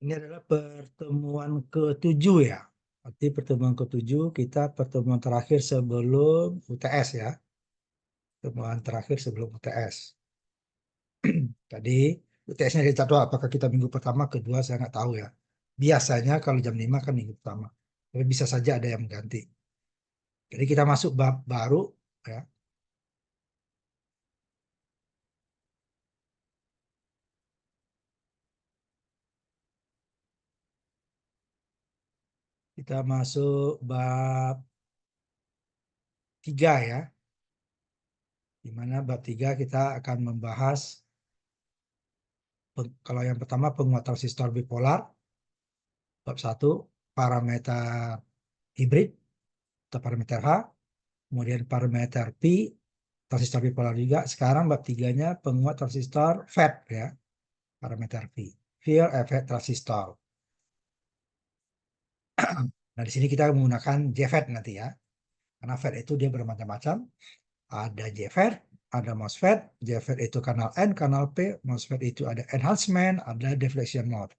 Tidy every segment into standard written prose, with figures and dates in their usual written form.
Ini adalah pertemuan ke-7 ya. Berarti pertemuan ke-7 kita pertemuan terakhir sebelum UTS ya. Pertemuan terakhir sebelum UTS. Tadi UTS-nya kita tahu apakah kita minggu pertama, kedua saya nggak tahu ya. Biasanya kalau jam 5 kan minggu pertama. Tapi bisa saja ada yang mengganti. Jadi kita masuk bab baru ya. Kita masuk bab 3 ya. Di mana bab 3 kita akan membahas kalau yang pertama penguat transistor bipolar, bab 1 parameter hibrid atau parameter H, kemudian parameter P, transistor bipolar juga. Sekarang bab 3-nya penguat transistor FET ya, parameter P, field effect transistor. Nah, di sini kita menggunakan JFET nanti ya. Karena FET itu dia bermacam-macam. Ada JFET, ada MOSFET. JFET itu kanal N, kanal P. MOSFET itu ada enhancement, ada deflection mode.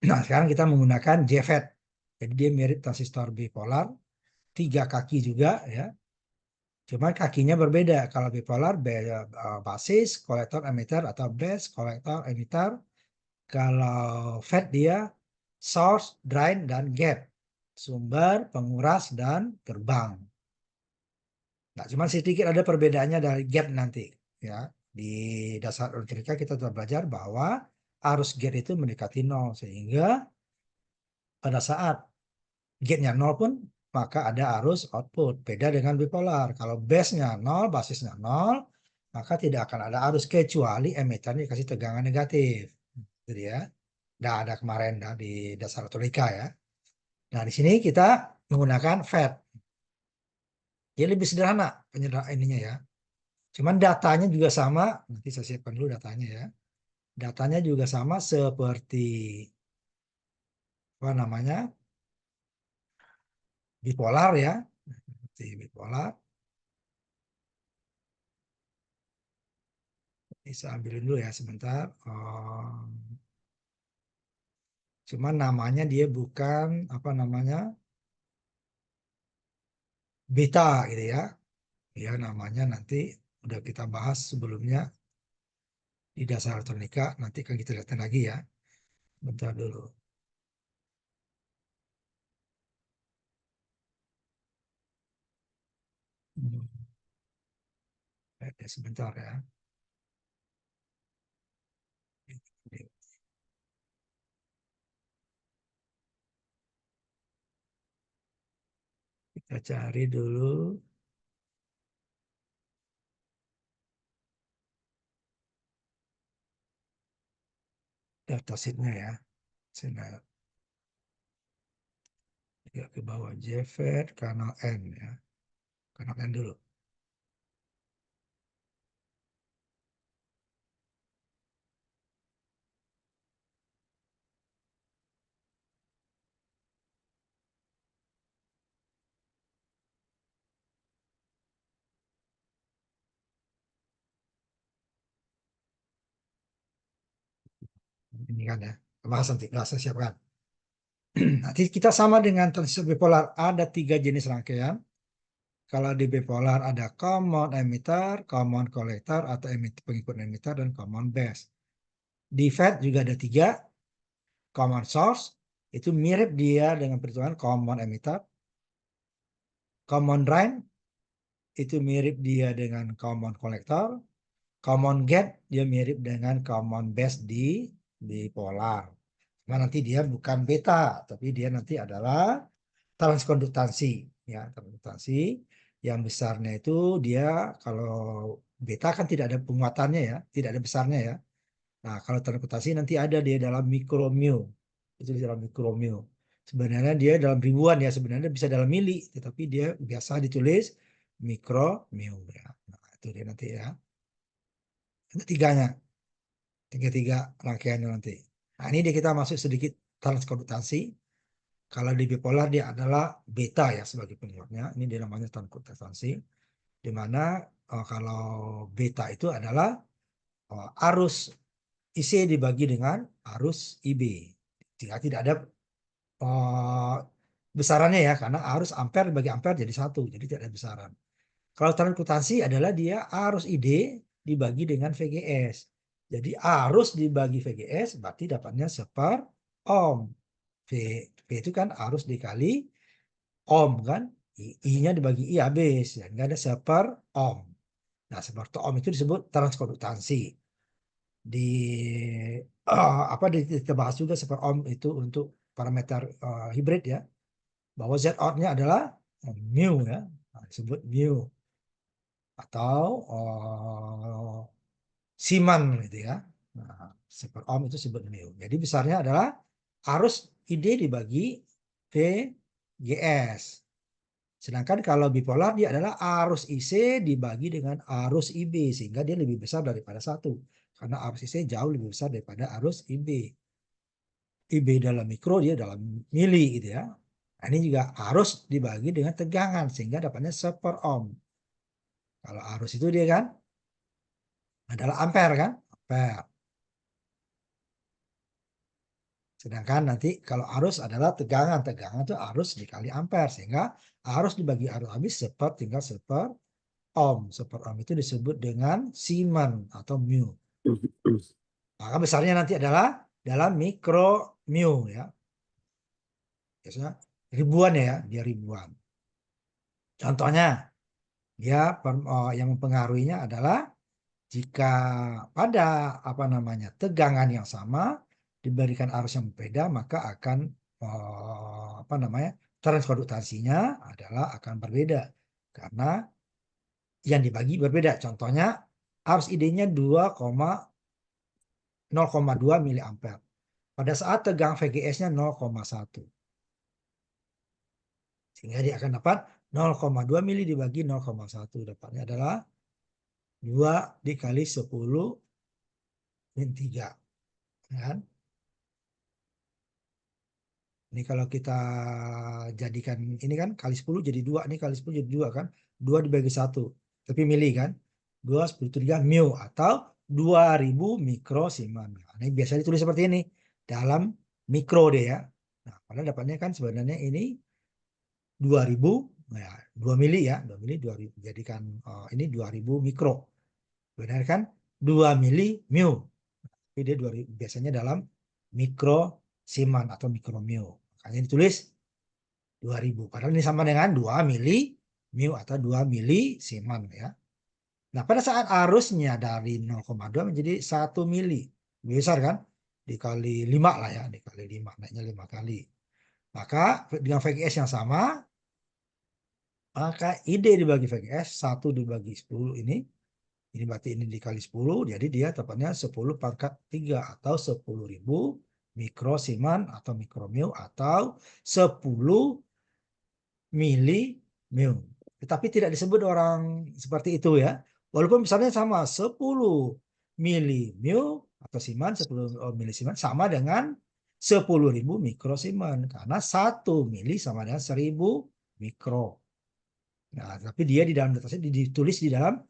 Nah, sekarang kita menggunakan JFET. Jadi dia mirip transistor bipolar, 3 kaki juga ya. Cuma kakinya berbeda. Kalau bipolar basis, kolektor, emitter atau base, kolektor, emitter. Kalau FET dia source, drain, dan gate. Sumber, penguras, dan gerbang. Nah, cuma sedikit ada perbedaannya dari gate nanti. Ya, di dasar elektrika kita telah belajar bahwa arus gate itu mendekati nol. Sehingga pada saat gate-nya nol pun maka ada arus output. Beda dengan bipolar. Kalau base-nya nol, basisnya nol, maka tidak akan ada arus kecuali emitternya dikasih tegangan negatif. Jadi ya, udah ada kemarin di dasar otonika ya. Nah, di sini kita menggunakan FET. Jadi lebih sederhana penyederhanaan ininya ya. Cuman datanya juga sama, nanti saya siapkan dulu datanya ya. Datanya juga sama seperti apa namanya? Bipolar ya. Seperti bipolar. Bisa ambilin dulu ya sebentar. Cuman namanya dia bukan apa namanya beta gitu ya. Ya namanya nanti udah kita bahas sebelumnya di dasar elektronika. Nanti kan kita lihat lagi ya. Bentar dulu. Hmm, sebentar ya. Kita cari dulu datasheetnya ya. Sini ya, ke bawah JFET kanal N ya. Kanal N dulu. Ini kan ya. Bahas nanti, saya siapkan. Nanti kita sama dengan transistor bipolar. Ada 3 jenis rangkaian. Kalau di bipolar ada common emitter, common collector, atau pengikut emitter, dan common base. Di FET juga ada 3. Common source, itu mirip dia dengan perhitungan common emitter. Common drain, itu mirip dia dengan common collector. Common gate, dia mirip dengan common base di bipolar. Cuma nanti dia bukan beta, tapi dia nanti adalah transkonduktansi. Ya, transkonduktansi yang besarnya itu dia kalau beta kan tidak ada penguatannya ya, tidak ada besarnya ya. Nah, kalau transkonduktansi nanti ada dia dalam mikromil. Itu di dalam mikromil. Sebenarnya dia dalam ribuan ya, sebenarnya bisa dalam mili, tetapi dia biasa ditulis mikromil ya. Nah, itu dia nanti ya. Itu tiganya, tiga-tiga rangkaiannya nanti. Nah, ini dia kita masuk sedikit transkonduktansi. Kalau di bipolar dia adalah beta ya sebagai penyebabnya. Ini dia namanya transkonduktansi. Di mana kalau beta itu adalah arus IC dibagi dengan arus IB. Tidak ada besarannya ya, karena arus ampere dibagi ampere jadi 1, jadi tidak ada besaran. Kalau transkutansi adalah dia arus ID dibagi dengan VGS. Jadi arus dibagi VGS berarti dapatnya 1/ohm. V itu kan arus dikali ohm kan. I-nya dibagi I habis. Nggak ada 1/ohm. Nah 1/ohm itu disebut transkondutansi. Di apa kita bahas juga 1/ohm itu untuk parameter hibrid ya. Bahwa Z out-nya adalah mu ya. Nah, disebut mu. Atau Siman gitu ya. Nah, 1/ohm itu disebut mu. Jadi besarnya adalah arus ID dibagi VGS. Sedangkan kalau bipolar dia adalah arus IC dibagi dengan arus IB sehingga dia lebih besar daripada 1. Karena arus IC jauh lebih besar daripada arus IB. IB dalam mikro dia dalam mili gitu ya. Nah, ini juga arus dibagi dengan tegangan sehingga dapatnya 1/ohm. Kalau arus itu dia kan adalah ampere kan? Ampere. Sedangkan nanti kalau arus adalah tegangan. Tegangan itu arus dikali ampere. Sehingga arus dibagi arus habis tinggal 1/ohm. 1/ohm itu disebut dengan Siman atau mu. Maka besarnya nanti adalah dalam mikro mu ya. Biasanya ribuan ya, dia ribuan. Contohnya, dia yang mempengaruhinya adalah jika pada tegangan yang sama diberikan arus yang berbeda maka akan transkondutansinya adalah akan berbeda karena yang dibagi berbeda. Contohnya arus ID-nya 0,2 miliampere. Pada saat tegangan VGS-nya 0,1. Sehingga dia akan dapat 0,2 mili dibagi 0,1. Dapatnya adalah 2 dikali 10 min 3. Kan? Ini kalau kita jadikan ini kan kali 10 jadi 2. Ini kali 10 jadi 2 kan. 2 dibagi 1. Tapi mili kan. 2 10 3 mu atau 2000 mikrosiman. Nah, ini biasanya ditulis seperti ini. Dalam mikro deh ya. Nah, padahal dapatnya kan sebenarnya ini 2000. Nah, 2 mili ya. 2 mili 2000. Jadikan ini 2000 mikro. Benar kan? 2 mili mu. Tapi dia 2000, biasanya dalam mikrosiman atau mikromu. Makanya ditulis 2000. Padahal ini sama dengan 2 mili mu atau 2 mili siman ya. Nah, pada saat arusnya dari 0,2 menjadi 1 mili. Lebih besar kan? Dikali 5 lah ya. Dikali 5. Naiknya 5 kali. Maka dengan VGS yang sama, maka ID dibagi VGS, 1 dibagi 10 ini berarti ini dikali 10, jadi dia tepatnya 10 pangkat 3 atau 10.000 mikrosiman atau mikromil atau 10 milimil. Tetapi tidak disebut orang seperti itu ya. Walaupun misalnya sama 10 milimil atau siman, 10 milisiman sama dengan 10.000 mikrosiman. Karena 1 mili sama dengan 1000 mikro. Nah, tapi dia di dalam datasnya ditulis di dalam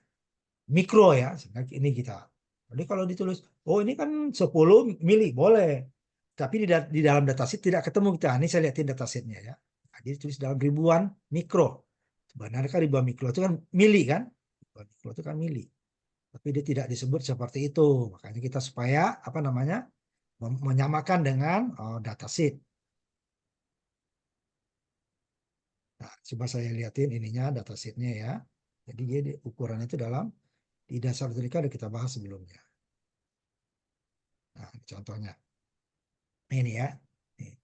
mikro ya. Ini kita. Jadi kalau ditulis, oh ini kan 10 mili, boleh. Tapi di dalam datasheet tidak ketemu kita. Ini saya lihatin datasheetnya ya. Nah, dia tulis dalam ribuan mikro. Sebenarnya kan ribuan mikro itu kan mili kan. Ribuan mikro itu kan mili. Tapi dia tidak disebut seperti itu. Makanya kita supaya menyamakan dengan datasheet. Nah, coba saya lihatin ininya datasheetnya ya. Jadi dia ukurannya itu di dasar metodika ada kita bahas sebelumnya. Nah, contohnya. Ini ya. Nih.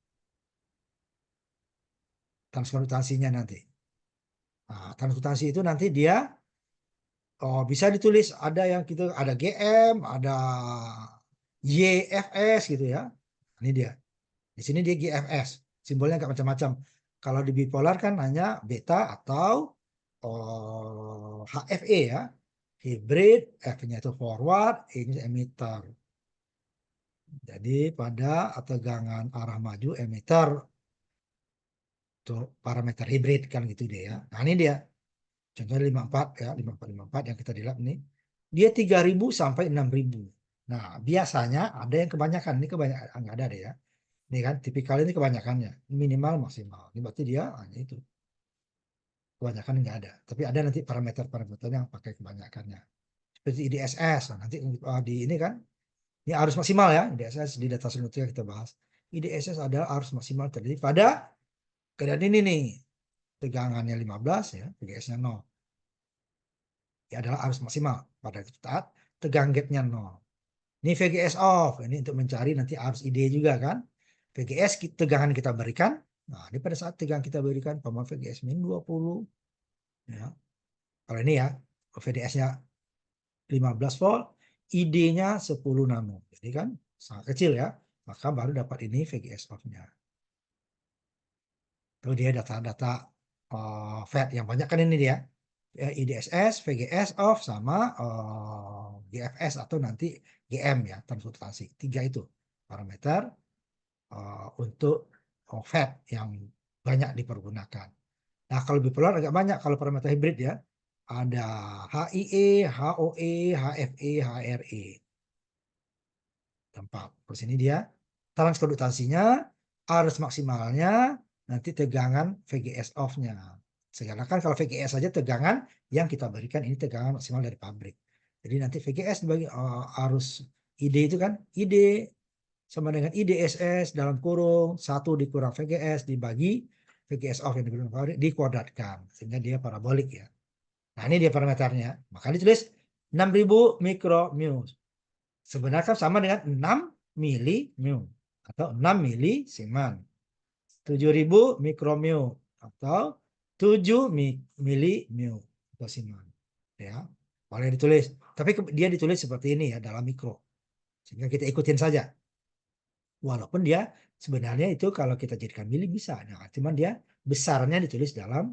Transkondutansinya nanti. Nah, transkondutansi itu nanti dia bisa ditulis ada yang gitu, ada GM, ada YFS gitu ya. Ini dia. Di sini dia GFS. Simbolnya nggak macam-macam. Kalau di bipolar kan hanya beta atau HFE ya. Hybrid, F-nya itu forward, E-nya emitter. Jadi pada tegangan arah maju emitter untuk parameter hybrid kan gitu dia ya. Nah ini dia. Contohnya 54 ya, 54 yang kita dilap nih. Dia 3000 sampai 6000. Nah, biasanya ada yang kebanyakan, ini kebanyakan nggak ada deh ya. Ini kan tipikal ini kebanyakannya, minimal maksimal. Ini berarti dia hanya itu. Kebanyakan nggak ada. Tapi ada nanti parameter-parameter yang pakai kebanyakannya. Seperti IDSS. Nah, nanti di ini kan, ini arus maksimal ya. IDSS di data selanjutnya kita bahas. IDSS adalah arus maksimal terjadi pada keadaan ini nih. Tegangannya 15 ya, VGS-nya 0. Ini adalah arus maksimal pada saat tegang gapnya 0. Ini VGS off. Ini untuk mencari nanti arus ID juga kan. VGS tegangan kita berikan. Nah, ini pada saat tegangan kita berikan paman VGS min 20. Ya. Kalau ini ya, VDS-nya 15 volt, ID-nya 10 nano. Jadi kan sangat kecil ya. Maka baru dapat ini VGS off-nya. Itu dia data-data FET yang banyak kan ini dia. IDSS, VGS off sama GFS atau nanti GM ya, transportasi. 3 itu parameter untuk FET yang banyak dipergunakan. Nah, kalau bipolar agak banyak kalau parameter hibrid ya. Ada HIE, HOE, HFE, HRE. Tempat. Terus ini dia transkonduktansinya, arus maksimalnya, nanti tegangan VGS off-nya. Sekarang kan kalau VGS saja tegangan yang kita berikan ini tegangan maksimal dari pabrik. Jadi nanti VGS dibagi arus ID itu kan ID sama dengan IDSS dalam kurung 1 dikurang VGS dibagi VGS off yang diberikan pabrik dikuadratkan sehingga dia parabolik ya. Nah, ini dia parameternya. Maka ditulis 6000 mikromu. Sebenarnya sama dengan 6 milimu atau 6 milisiman. 7000 mikromu atau 7 milimu atau siman. Ya, boleh ditulis. Tapi dia ditulis seperti ini ya dalam mikro. Sehingga kita ikutin saja. Walaupun dia sebenarnya itu kalau kita jadikan mili bisa. Nah, cuman dia besarnya ditulis dalam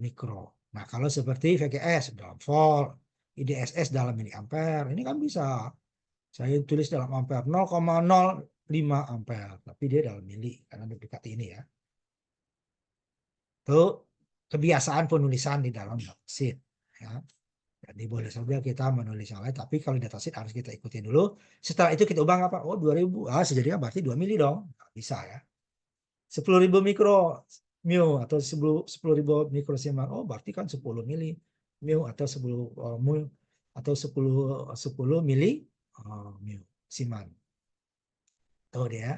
mikro. Nah, kalau seperti VGS dalam volt, IDSS dalam miliampere, ini kan bisa. Saya tulis dalam ampere 0,05 ampere, tapi dia dalam mili karena dekat ini ya. Itu kebiasaan penulisan di dalam datasheet ya. Jadi boleh saja kita menulis yang lain, tapi kalau datasheet harus kita ikuti dulu. Setelah itu kita ubah apa? Oh 2000, sejadinya berarti 2 mili dong. Nah, bisa ya. 10.000 mikro mu atau 10.000 mikrosiemens. Oh berarti kan 10 mili mu atau 10 mu atau 10 mili mu siman. Tuh dia.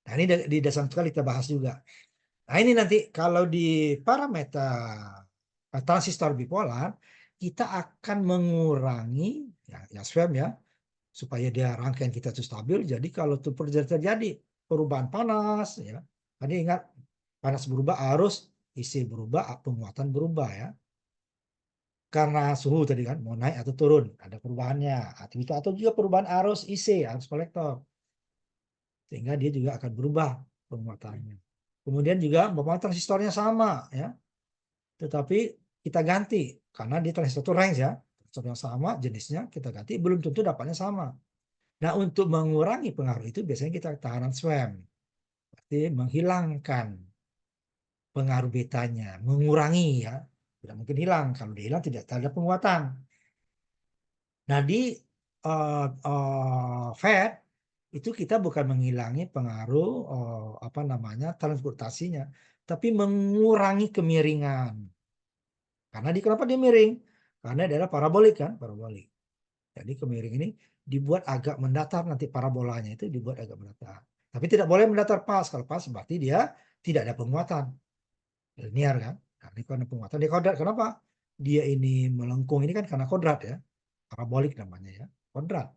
Nah ini di dasar sekali kita bahas juga. Nah ini nanti kalau di parameter transistor bipolar kita akan mengurangi ya swam ya supaya dia rangkaian kita itu stabil. Jadi kalau terjadi perubahan panas ya, tadi ingat panas berubah arus isi berubah penguatan berubah ya. Karena suhu tadi kan mau naik atau turun ada perubahannya atau juga perubahan arus IC arus kolektor sehingga dia juga akan berubah penguatannya. Kemudian juga memang transistornya sama ya, tetapi kita ganti karena di transistor itu range ya, transistor yang sama jenisnya kita ganti belum tentu dapatnya sama. Nah untuk mengurangi pengaruh itu biasanya kita tahanan SWAM, berarti menghilangkan pengaruh betanya, mengurangi ya, tidak mungkin hilang. Kalau dihilang tidak ada penguatan. Nah di FET itu kita bukan menghilangi pengaruh apa namanya transportasinya, tapi mengurangi kemiringan. Karena kenapa dia miring? Karena adalah parabolik kan, parabolik. Jadi kemiring ini dibuat agak mendatar nanti parabolanya itu dibuat agak mendatar. Tapi tidak boleh mendatar pas. Kalau pas berarti dia tidak ada penguatan. Linear kan? Nah, ini karena penguatan dia kodrat. Kenapa? Dia ini melengkung ini kan karena kodrat ya. Parabolik namanya ya. Kodrat.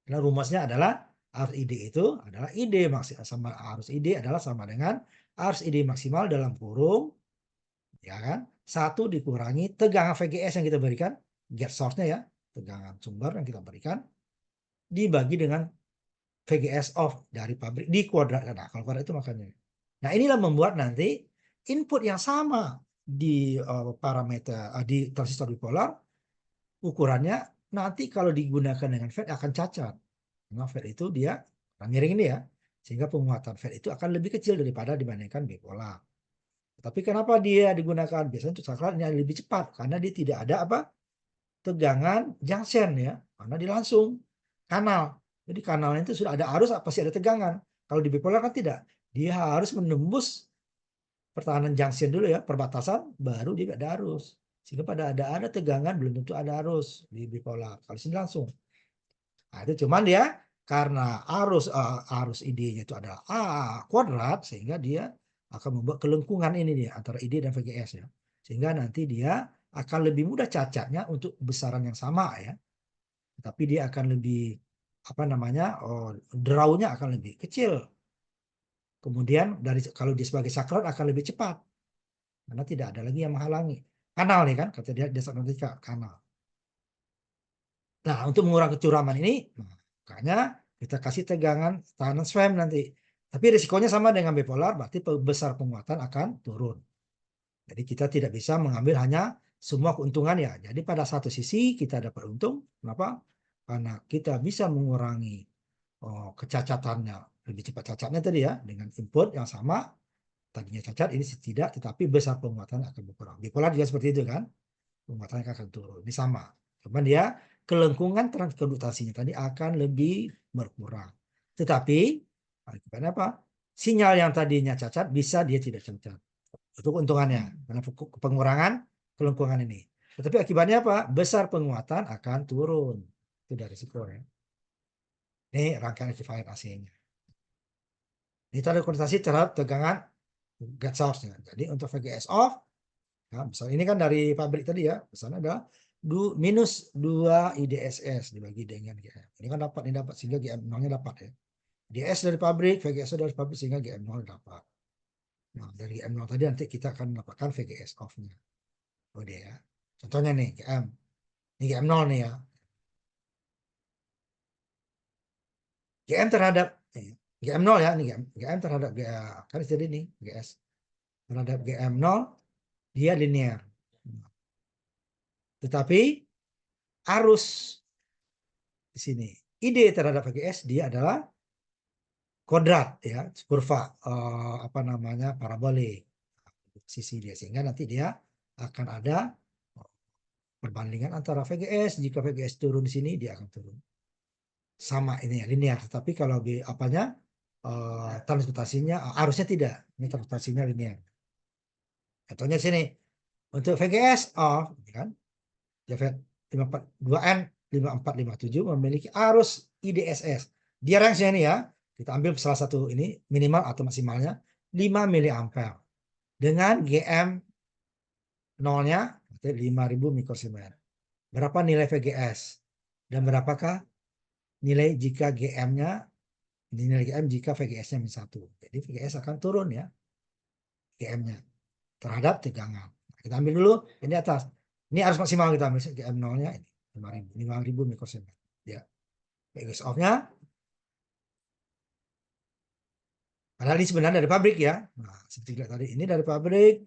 Karena rumusnya adalah arus ID itu adalah ID maksimal sama arus ID adalah sama dengan arus ID maksimal dalam kurung ya kan 1 dikurangi tegangan VGS yang kita berikan gate source-nya ya tegangan sumber yang kita berikan dibagi dengan VGS off dari pabrik dikuadratkan. Nah, kalau kuadrat itu makanya. Nah, inilah membuat nanti input yang sama di parameter di transistor bipolar ukurannya nanti kalau digunakan dengan FET akan cacat. Karena FET itu dia miring ini ya. Sehingga penguatan FET itu akan lebih kecil daripada dibandingkan bipolar. Tapi kenapa dia digunakan? Biasanya untuk saklarnya lebih cepat karena dia tidak ada apa? Tegangan junction ya. Karena dia langsung. kanal. Jadi kanalnya itu sudah ada arus, pasti ada tegangan. Kalau di bipolar kan tidak. Dia harus menembus pertahanan junction dulu ya, perbatasan, baru dia ada arus. Sehingga pada ada tegangan, belum tentu ada arus di bipolar. Kalau sini langsung. Nah, itu cuman dia karena arus ID-nya itu adalah A kuadrat, sehingga dia akan membuat kelengkungan ini dia antara ID dan VGS ya. Sehingga nanti dia akan lebih mudah cacatnya untuk besaran yang sama ya. Tapi dia akan lebih apa namanya? Draw-nya akan lebih kecil. Kemudian kalau dia sebagai sakral akan lebih cepat. Karena tidak ada lagi yang menghalangi. Kanal nih kan, kata dia dasar matematika, kanal. Nah, untuk mengurangi kecuraman ini, makanya kita kasih tegangan tekanan SWM nanti. Tapi risikonya sama dengan bipolar, berarti besar penguatan akan turun. Jadi kita tidak bisa mengambil hanya semua keuntungan ya. Jadi pada satu sisi kita dapat untung, kenapa? Karena kita bisa mengurangi kecacatannya, lebih cepat cacatnya tadi ya, dengan input yang sama, tadinya cacat, ini tidak, tetapi besar penguatan akan berkurang. Bipolar juga seperti itu kan, penguatannya akan turun. Ini sama. Cuman dia kelengkungan transkondutasinya tadi akan lebih berkurang. Tetapi, akibatnya apa? Sinyal yang tadinya cacat bisa dia tidak cacat. Itu keuntungannya. Karena pengurangan kelengkungan ini. Tetapi akibatnya apa? Besar penguatan akan turun. Itu dari risiko ya. Ini rangkaian rectifier AC-nya. Ini tadi kondensasi terhadap tegangan gate source-nya. Jadi untuk VGS off, ya, misalnya ini kan dari pabrik tadi ya, misalnya ada minus 2 IDSS dibagi dengan GM. Ini kan dapat, ini dapat sehingga GM0-nya dapat ya. DS dari pabrik, VGS dari pabrik sehingga GM0 dapat. Nah, dari GM0 tadi nanti kita akan mendapatkan VGS off-nya. Oh dia ya. Contohnya nih GM. Ini GM0 nih ya. GM terhadap GM0 ya, ini GM terhadap kan jadi ini GS. Terhadap GM0 dia linear. Tetapi arus di sini ID terhadap VGS dia adalah kuadrat ya, kurva apa namanya parabolik sisi dia, sehingga nanti dia akan ada perbandingan antara VGS. Jika VGS turun di sini dia akan turun sama ini ya, linear. Tapi kalau apanya transportasinya arusnya tidak, ini transportasinya linear. Contohnya sini untuk VGS kan JFET 2N 5457 memiliki arus IDSS. Dia range-nya ini ya. Kita ambil salah satu ini minimal atau maksimalnya 5 mA dengan GM 0-nya 5000 mikrosievert. Berapa nilai VGS dan berapakah nilai jika GM-nya nilai GM jika VGS-nya min 1. Jadi VGS akan turun ya GM-nya terhadap tegangan. Kita ambil dulu ini atas. Ini arus maksimal kita ambil GM 0-nya ini 5000 mikrosievert. Ya. VGS off-nya padahal ini sebenarnya dari pabrik ya. Nah, seperti tadi ini dari pabrik,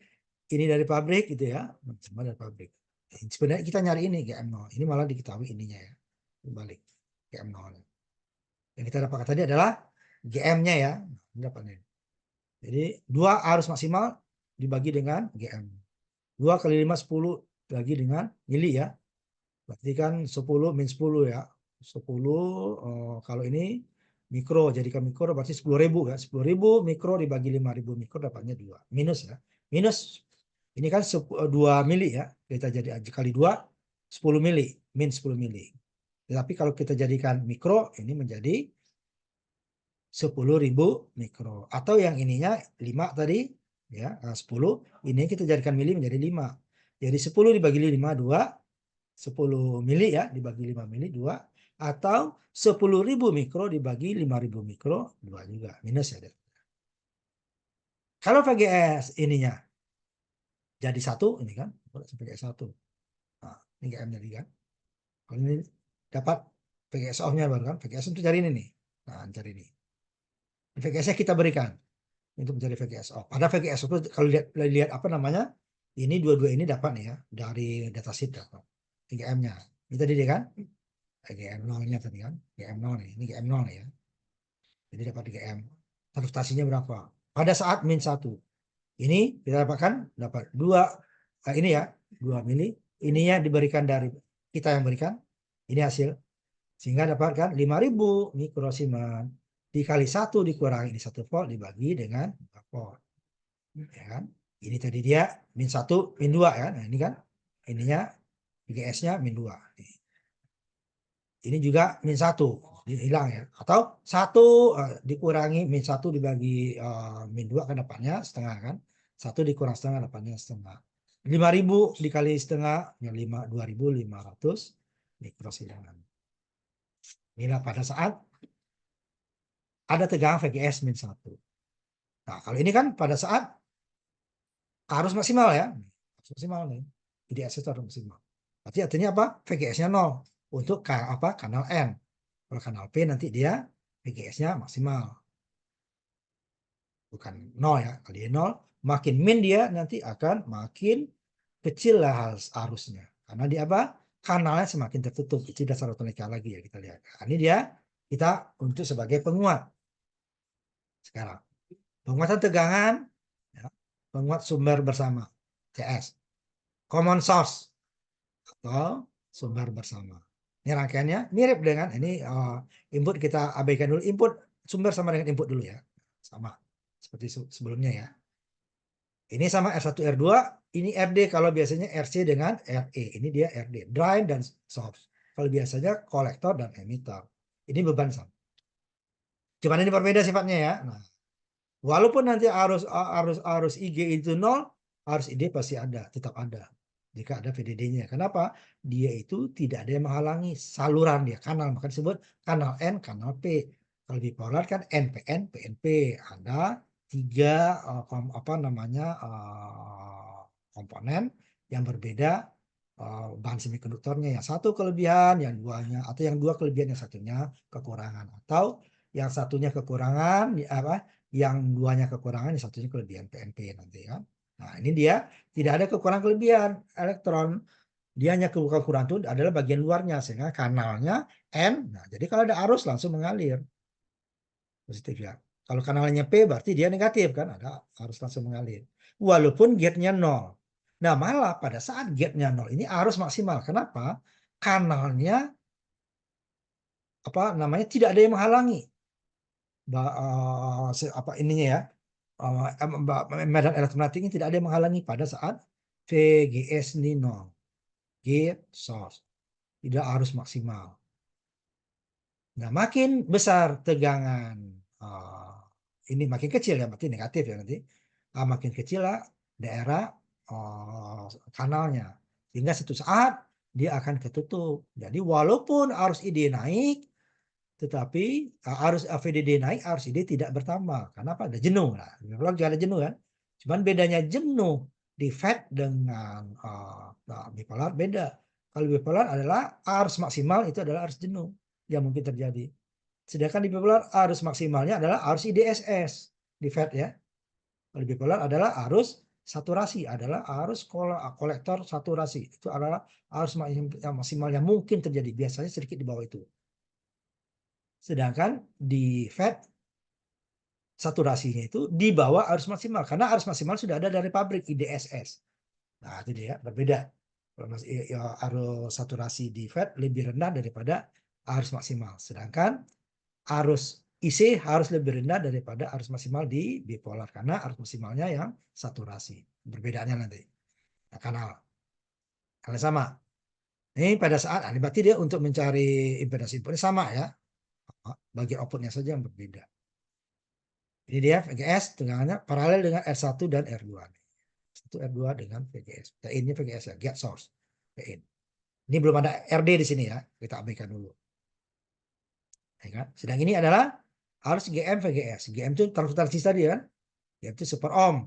ini dari pabrik gitu ya. Semua dari pabrik. Sebenarnya kita nyari ini GM0. Ini malah diketahui ininya ya. Balik GM0. Yang kita dapatkan tadi adalah GM-nya ya. Dapatnya. Jadi 2 arus maksimal dibagi dengan GM. 2 kali 5 10 bagi dengan mili ya. Berarti kan 10 min 10 ya. 10 kalau ini mikro, jadikan mikro berarti 10.000 ya. 10.000 mikro dibagi 5.000 mikro dapatnya 2. Minus ya. Minus ini kan 2 mili ya. Kita jadi kali 2 10 mili, min 10 mili. Tetapi kalau kita jadikan mikro ini menjadi 10.000 mikro. Atau yang ininya 5 tadi ya, 10 ini kita jadikan mili menjadi 5. Jadi 10 dibagi 5 2, 10 mili ya dibagi 5 mili 2, atau 10.000 mikro dibagi 5.000 mikro 2 juga, minus ya. Kalau VGS ininya jadi 1 ini kan, VGS 1. Nah, ini GM jadi kan. Kalau ini dapat VGS off-nya baru kan, VGS untuk cari ini nih. Nah, cari ini. VGS-nya kita berikan untuk mencari VGS off. Pada VGS off kalau lihat apa namanya, ini dua-dua ini dapat nih ya dari datasheet dapat. GM-nya. Ini tadi dia kan. GM0-nya tadi kan, GM0 nih, ini GM0 ya. Jadi dapat GM. Transportasinya berapa? Pada saat min 1. Ini kita dapatkan dapat 2 ini ya, 2 mili. Ininya diberikan dari kita yang berikan. Ini hasil Sehingga dapatkan 5.000 mikrosiemen dikali 1 dikurangi ini 1 volt dibagi dengan 2 volt. Ya kan? Ini tadi dia min 1 min 2 ya. Nah, ini kan ininya VGS-nya min 2. Ini juga min 1 hilang ya. Atau 1 dikurangi min 1 dibagi min 2 kan dapatnya setengah kan. 1 dikurang setengah dapatnya setengah. 5.000 dikali setengah ya 2.500 mikrosiemen. Inilah pada saat ada tegangan VGS min 1. Nah, kalau ini kan pada saat arus maksimal ya. Arus maksimal nih. IDS itu arus maksimal. Berarti artinya apa? VGS-nya 0 untuk kanal N. Kalau kanal P nanti dia VGS-nya maksimal. Bukan 0 ya. Kalau dia 0, makin min dia nanti akan makin kecil lah arusnya. Karena dia apa? Kanalnya semakin tertutup. Itu dasar otonika lagi ya kita lihat. Nah, ini dia kita untuk sebagai penguat. Sekarang penguatan tegangan, ya, penguat sumber bersama, CS, common source atau sumber bersama. Ini rangkaiannya mirip dengan ini input kita abaikan dulu, input sumber sama dengan input dulu ya, sama seperti sebelumnya ya. Ini sama R1 R2, ini RD kalau biasanya RC dengan RE, ini dia RD, drain dan source. Kalau biasanya kolektor dan emitter. Ini beban sama. Cuman ini berbeda sifatnya ya. Nah, walaupun nanti arus IG itu 0, arus ID pasti ada, tetap ada. Jika ada VDD-nya. Kenapa? Dia itu tidak ada yang menghalangi saluran dia, kanal. Maka disebut kanal N, kanal P. Kalau bipolar kan NPN, PNP. Ada 3 komponen yang berbeda bahan semikonduktornya. Yang satu kelebihan, yang duanya, atau yang dua kelebihan, yang satunya kekurangan. Atau yang satunya kekurangan, yang duanya kekurangan, yang satunya kelebihan PNP nanti ya. Nah, ini dia tidak ada kekurangan kelebihan elektron. Dia hanya kekurangan itu adalah bagian luarnya sehingga kanalnya N. Nah, jadi kalau ada arus langsung mengalir. Positif ya. Kalau kanalnya P berarti dia negatif kan, ada arus langsung mengalir. Walaupun gate-nya 0. Nah, malah pada saat gate-nya 0 ini arus maksimal. Kenapa? Kanalnya tidak ada yang menghalangi. Ininya ya. Medan elektromagnetik ini tidak ada yang menghalangi pada saat VGS ini 0. Gate source. Tidak arus maksimal. Nah, makin besar tegangan ini makin kecil ya, berarti negatif ya nanti. Makin kecil lah daerah kanalnya. Sehingga suatu saat dia akan ketutup. Jadi walaupun arus ID naik, tetapi arus VDD naik, arus ID tidak bertambah. Karena apa? Ada jenuh. Nah, bipolar juga ada jenuh kan. Cuman bedanya jenuh di FET dengan bipolar beda. Kalau bipolar adalah arus maksimal itu adalah arus jenuh yang mungkin terjadi. Sedangkan di bipolar arus maksimalnya adalah arus IDSS di FET ya. Kalau bipolar adalah arus saturasi, adalah arus kolektor saturasi. Itu adalah arus yang maksimal yang mungkin terjadi. Biasanya sedikit di bawah itu. Sedangkan di FET saturasinya itu di bawah arus maksimal. Karena arus maksimal sudah ada dari pabrik IDSS. Nah itu dia berbeda. Arus saturasi di FET lebih rendah daripada arus maksimal. Sedangkan arus IC harus lebih rendah daripada arus maksimal di bipolar karena arus maksimalnya yang saturasi. Perbedaannya nanti. Nah, kanal sama. Ini pada saat ini berarti dia untuk mencari impedans inputnya sama ya. Bagian outputnya saja yang berbeda. Ini dia VGS tegangannya paralel dengan R1 dan R2. R1 R2 dengan VGS. Ini VGS ya, gate source. Ini belum ada RD di sini ya. Kita abaikan dulu. Ya kan? Sedang ini adalah arus GM VGS. GM itu transfer tadi kan. GM itu super ohm.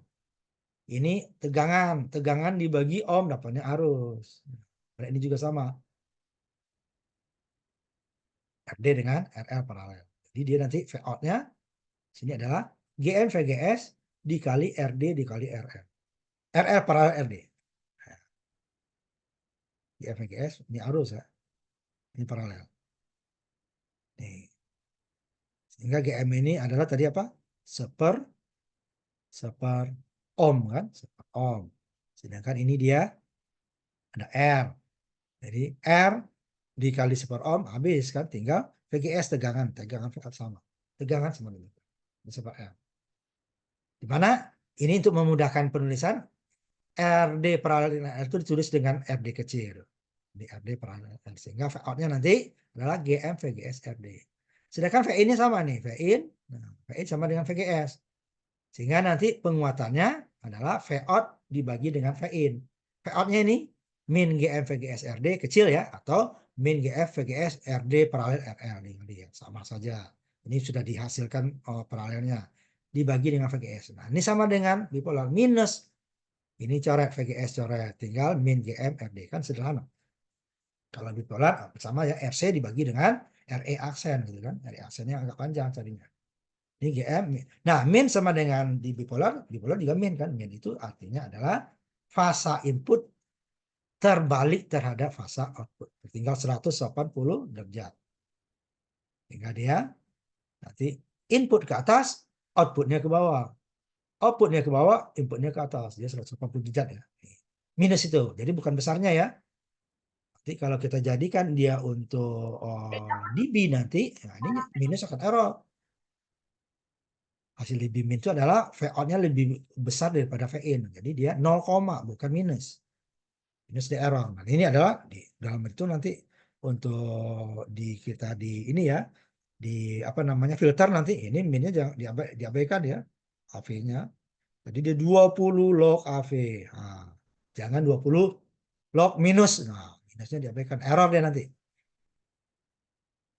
Ini tegangan dibagi ohm dapatnya arus. Nah, ini juga sama. RD dengan RL paralel. Jadi dia nanti V out-nya sini adalah GM VGS dikali RD dikali RL. RL paralel RD. GM VGS ini arus ya. Ini paralel. Nih. Sehingga GM ini adalah tadi apa? Seper ohm kan? Seper ohm. Sedangkan ini dia ada R. Jadi R dikali 1/ohm habis kan, tinggal VGS tegangan sama. Tegangan sama dengan 1/M. Di mana ini untuk memudahkan penulisan RD paralel dengan R itu ditulis dengan RD kecil. Di RD paralel R. Sehingga V-out-nya nanti adalah GM VGS RD. Sedangkan VIN-nya sama nih, VIN. Nah, VIN sama dengan VGS. Sehingga nanti penguatannya adalah V-out dibagi dengan VIN. V-out-nya ini min GM VGS RD kecil ya, atau min GF VGS RD paralel RL. Ini sama saja. Ini sudah dihasilkan paralelnya. Dibagi dengan VGS. Nah, ini sama dengan bipolar minus. Ini coret VGS coret. Tinggal min GM RD. Kan sederhana. Kalau bipolar sama ya, RC dibagi dengan RE aksen gitu kan. RE aksennya agak panjang tadinya. Ini GM. Nah, min sama dengan di bipolar juga min kan. Min itu artinya adalah fasa input terbalik terhadap fasa output. Tinggal 180 derajat. Sehingga dia nanti input ke atas, outputnya ke bawah. Outputnya ke bawah, inputnya ke atas. Dia 180 derajat ya. Minus itu. Jadi bukan besarnya ya. Nanti kalau kita jadikan dia untuk dB nanti, nah ini minus akan error. Hasil dB min itu adalah V-out-nya lebih besar daripada V-in. Jadi dia 0, bukan minus. Minus di error. Nah, ini adalah di dalam itu nanti untuk kita di ini ya, di apa namanya filter nanti ini minnya jangan diabaikan ya, AV-nya. Jadi dia 20 log AV. Nah, jangan 20 log minus. Nah, minusnya diabaikan. Error dia nanti.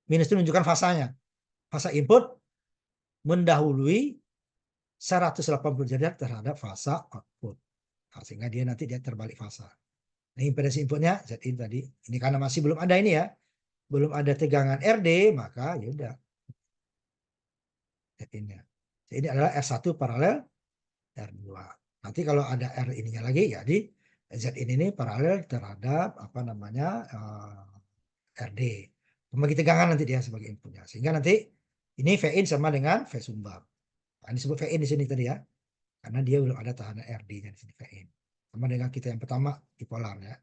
Minus itu menunjukkan fasanya. Fasa input mendahului 180 derajat terhadap fasa output. Nah, sehingga dia nanti terbalik fasa. Nah, impedansi inputnya ZIN tadi. Ini karena masih belum ada ini ya. Belum ada tegangan RD, maka ya udah. ZIN-nya. Ini adalah R1 paralel R2. Nanti kalau ada R ininya lagi, jadi ZIN ini paralel terhadap apa namanya RD. Pembagi tegangan nanti dia sebagai inputnya. Sehingga nanti ini V-in sama dengan V sumbang. Nah, ini disebut V-in di sini tadi ya. Karena dia belum ada tahanan RD-nya di sini V-in. Sama dengan kita yang pertama bipolar ya.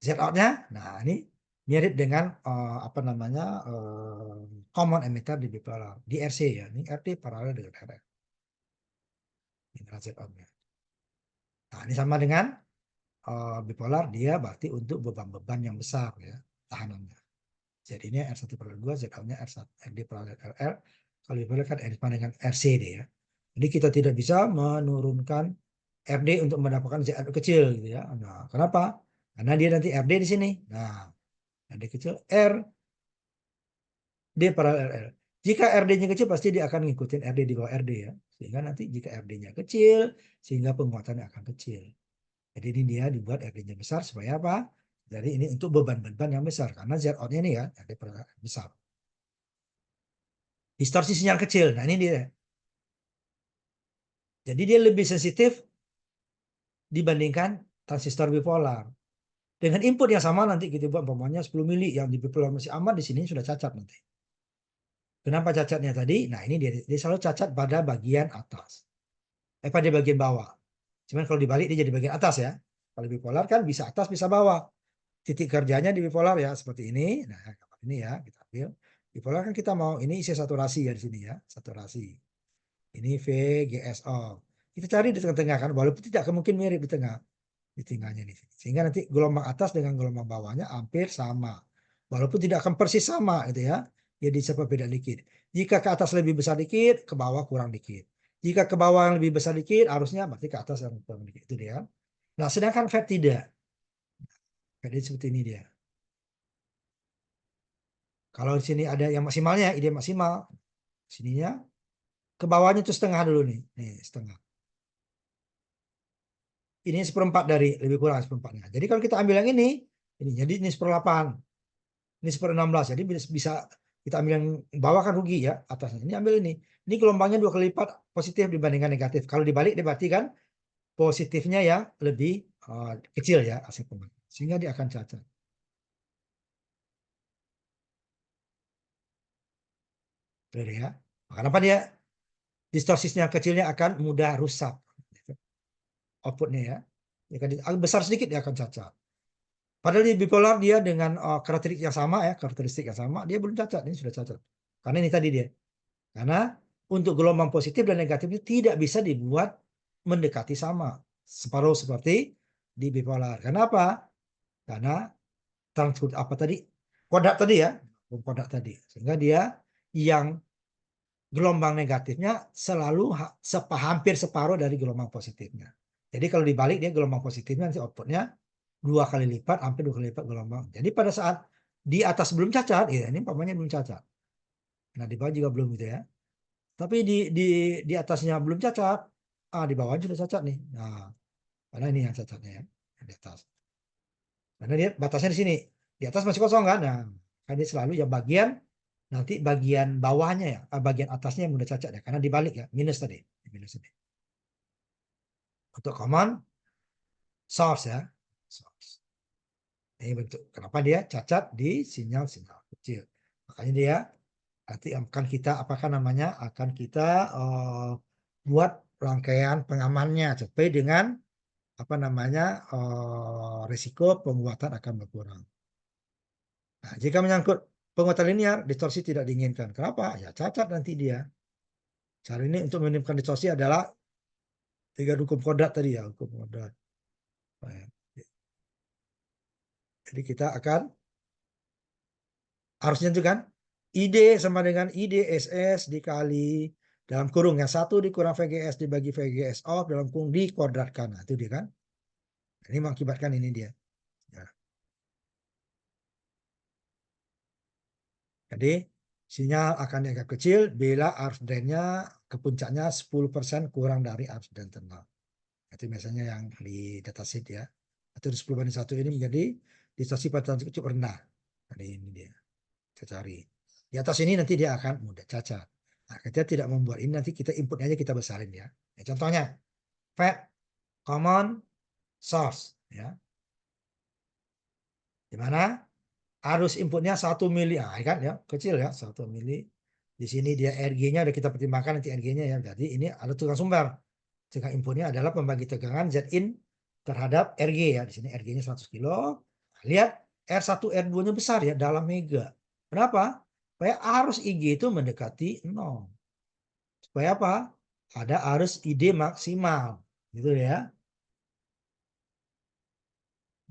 Z-out-nya, nah ini mirip dengan apa namanya common emitter di bipolar di RC ya. Ini RD paralel dengan RL. Ini Z-out-nya. Nah, ini sama dengan bipolar, dia berarti untuk beban-beban yang besar ya tahanannya. Jadi-nya R1 paralel 2, Z-out-nya R1, RD paralel RL. Kalau bipolar kan R sama dengan RC deh ya. Jadi kita tidak bisa menurunkan RD untuk mendapatkan Z-out kecil gitu ya. Nah, kenapa? Karena dia nanti RD di sini. Nah, RD kecil R D paralel RL. Jika RD-nya kecil pasti dia akan ngikutin RD di bawah RD ya. Sehingga nanti jika RD-nya kecil, sehingga penguatannya akan kecil. Jadi ini dia dibuat RD-nya besar supaya apa? Jadi ini untuk beban-beban yang besar. Karena Z-out-nya ini ya RD paralel besar. Distorsi sinyal kecil. Nah ini dia. Jadi dia lebih sensitif dibandingkan transistor bipolar. Dengan input yang sama nanti kita buat umpamanya 10 mili yang di bipolar masih aman, di sini sudah cacat nanti. Kenapa cacatnya tadi? Nah ini dia selalu cacat pada bagian atas. Pada bagian bawah. Cuman kalau dibalik dia jadi bagian atas ya. Kalau bipolar kan bisa atas bisa bawah. Titik kerjanya di bipolar ya seperti ini. Nah ini ya kita ambil. Bipolar kan kita mau ini isi saturasi ya di sini ya. Saturasi. Ini VGSO. Kita cari di tengah-tengah kan. Walaupun tidak mungkin mirip di tengah. Di tengahnya nih. Sehingga nanti gelombang atas dengan gelombang bawahnya hampir sama. Walaupun tidak akan persis sama gitu ya. Jadi cepat beda dikit. Jika ke atas lebih besar dikit, ke bawah kurang dikit. Jika ke bawah yang lebih besar dikit, arusnya berarti ke atas yang kurang dikit. Itu dia. Nah, sedangkan FET tidak. FET seperti ini dia. Kalau di sini ada yang maksimalnya, ide maksimal. Sininya ke bawahnya itu setengah dulu nih. Nih, setengah. Ini 1/4 dari lebih kurang 1/4-nya. Jadi kalau kita ambil yang ini jadi ini 1/8. Ini 1/16. Jadi bisa kita ambil yang bawah kan rugi ya atasnya. Ini ambil ini. Ini gelombangnya 2 kali lipat positif dibandingkan negatif. Kalau dibalik dia berarti kan positifnya ya lebih kecil ya hasil pembanding. Sehingga dia akan cacat. Betul ya. Kenapa dia distorsinya kecilnya akan mudah rusak outputnya ya. Jika besar sedikit dia akan cacat. Padahal di bipolar dia dengan karakteristik yang sama ya, karakteristik yang sama, dia belum cacat, ini sudah cacat. Karena ini tadi dia. Karena untuk gelombang positif dan negatifnya tidak bisa dibuat mendekati sama, separuh seperti di bipolar. Kenapa? Karena transport apa tadi? Kodak tadi ya, kodak tadi. Sehingga dia yang gelombang negatifnya selalu hampir separuh dari gelombang positifnya. Jadi kalau dibalik dia gelombang positifnya nanti outputnya 2 kali lipat, hampir 2 kali lipat gelombang. Jadi pada saat di atas belum cacat, ya ini umpamanya belum cacat. Nah di bawah juga belum gitu ya. Tapi di atasnya belum cacat, di bawah juga cacat nih. Nah, karena ini yang cacatnya ya, di atas. Karena dia batasnya di sini, di atas masih kosong kan. Nah, kan dia selalu yang bagian nanti bagian bawahnya ya, bagian atasnya yang udah cacat ya, karena dibalik ya, minus tadi, minus tadi. Untuk common source ya, source. Ini bentuk kenapa dia cacat di sinyal-sinyal kecil. Makanya dia nanti akan kita apakah namanya akan kita buat rangkaian pengamannya sampai dengan apa namanya risiko pembuatan akan berkurang. Nah, jika menyangkut penguatan linear, distorsi tidak diinginkan. Kenapa? Ya cacat nanti dia. Cara ini untuk menimbulkan distorsi adalah 3 hukum Kodak tadi ya, hukum Kodak. Jadi kita akan harusnya itu kan ID sama dengan ID SS dikali dalam kurung yang 1 dikurang VGS dibagi VGS off dalam kurung dikuadratkan. Nah, itu dia kan. Ini mengakibatkan ini dia. Ya. Jadi sinyal akan dianggap kecil bila arus drainnya ke puncaknya 10% kurang dari arus drain internal. Itu biasanya yang di datasheet ya. Atau 10/1 ini menjadi distorsi pada cukup rendah. Jadi ini dia. Kita cari. Di atas ini nanti dia akan mudah cacat. Nah, kita tidak membuat ini nanti kita input aja kita besarin ya. Contohnya FET common source ya. Di mana arus inputnya 1 mili, kan ya kecil ya 1 mili. Di sini dia RG-nya udah kita pertimbangkan nanti RG-nya ya. Jadi ini ada tegangan sumber. Tegangan inputnya adalah pembagi tegangan Zin terhadap RG ya. Di sini RG-nya 100 kilo. Lihat R1 R2-nya besar ya dalam mega. Kenapa? Supaya arus IG itu mendekati 0. Supaya apa? Ada arus ID maksimal. Gitu ya.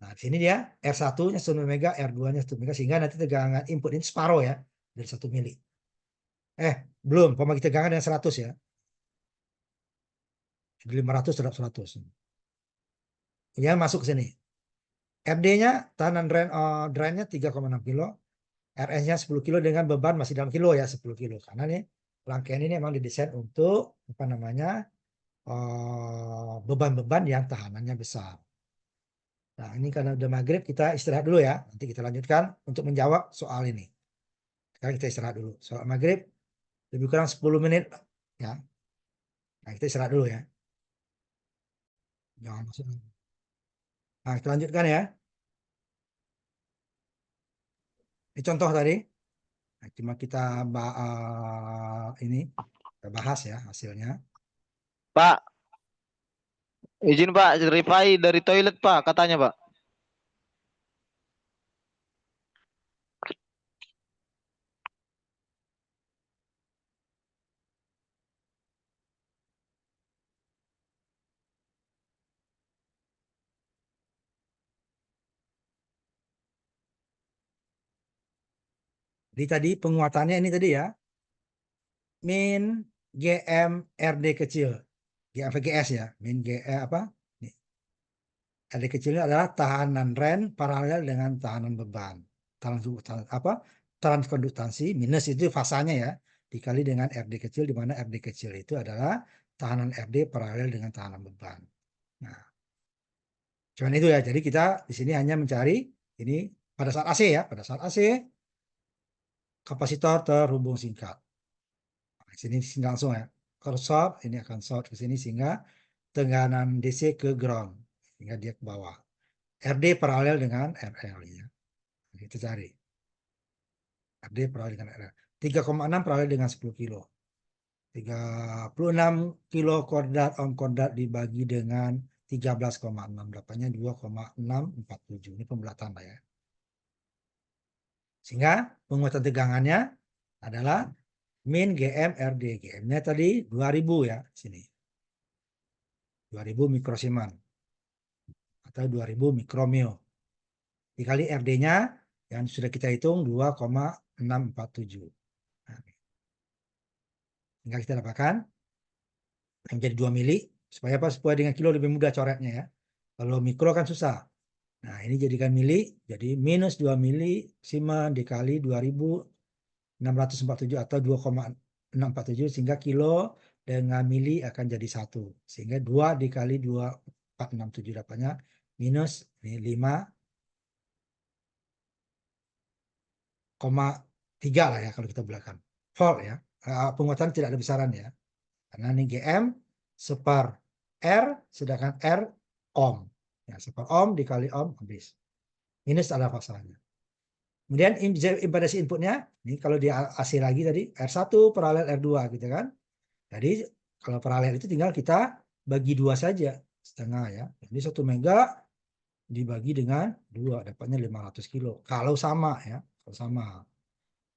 Nah, di sini dia R1-nya 1 mega, R2-nya 1 mega sehingga nanti tegangan input ini separuh ya dari 1 mili. Belum, pembagi tegangan yang 100 ya. Jadi 500 terhadap 100. Ya, masuk ke sini. RD-nya tahanan drain-nya 3,6 kilo. RS-nya 10 kilo dengan beban masih dalam kilo ya, 10 kilo. Karena nih rangkaian ini memang didesain untuk apa namanya beban-beban yang tahanannya besar. Nah, ini karena udah maghrib kita istirahat dulu ya. Nanti kita lanjutkan untuk menjawab soal ini. Sekarang kita istirahat dulu. Soal maghrib lebih kurang 10 menit ya. Nah, kita istirahat dulu ya. Jangan masuk. Nah, kita lanjutkan ya. Ini contoh tadi. Nah, cuma kita ini kita bahas ya hasilnya. Pak, izin Pak, Rifai dari toilet Pak, katanya Pak. Jadi tadi penguatannya ini tadi ya. Min GM RD kecil. GM VGS ya. Min apa? Nih. RD kecilnya adalah tahanan ren paralel dengan tahanan beban. Transkonduktansi minus itu fasanya ya. Dikali dengan RD kecil di mana RD kecil itu adalah tahanan RD paralel dengan tahanan beban. Nah, cuman itu ya. Jadi kita di sini hanya mencari ini pada saat AC ya. Pada saat AC kapasitor terhubung singkat. Nah, sini langsung ya. Kalau short ini akan short ke sini sehingga tekanan DC ke ground sehingga dia ke bawah. RD paralel dengan RL ya. Kita cari. RD paralel dengan RL. 3,6 paralel dengan 10 kilo. 36 kilo koordinat on koordinat dibagi dengan 13,6, dapatnya 2,647. Ini pembulatan lah ya. Sehingga penguatan tegangannya adalah min GM RD. GM-nya tadi 2000 ya, sini. 2000 mikrosiemen atau 2000 mikromil. Dikali RD-nya yang sudah kita hitung 2,647. Nah, tinggal kita dapatkan menjadi 2 mili. Supaya apa? Supaya dengan kilo lebih mudah coretnya ya. Kalau mikro kan susah. Nah, ini jadikan mili. Jadi minus 2 mili siemen dikali 2647 atau 2,647 sehingga kilo dengan mili akan jadi 1. Sehingga 2 dikali 2467 dapatnya minus 5,3 lah ya kalau kita bulatkan. Volt ya. Penguatan tidak ada besaran ya. Karena ini GM seper R sedangkan R ohm. Ya, seper ohm dikali ohm habis. Minus ada pasalnya. Kemudian impedansi inputnya, ini kalau di AC lagi tadi R1 paralel R2 gitu kan. Jadi kalau paralel itu tinggal kita bagi 2 saja, setengah ya. Jadi 1 mega dibagi dengan 2 dapatnya 500 kilo. Kalau sama ya, kalau sama.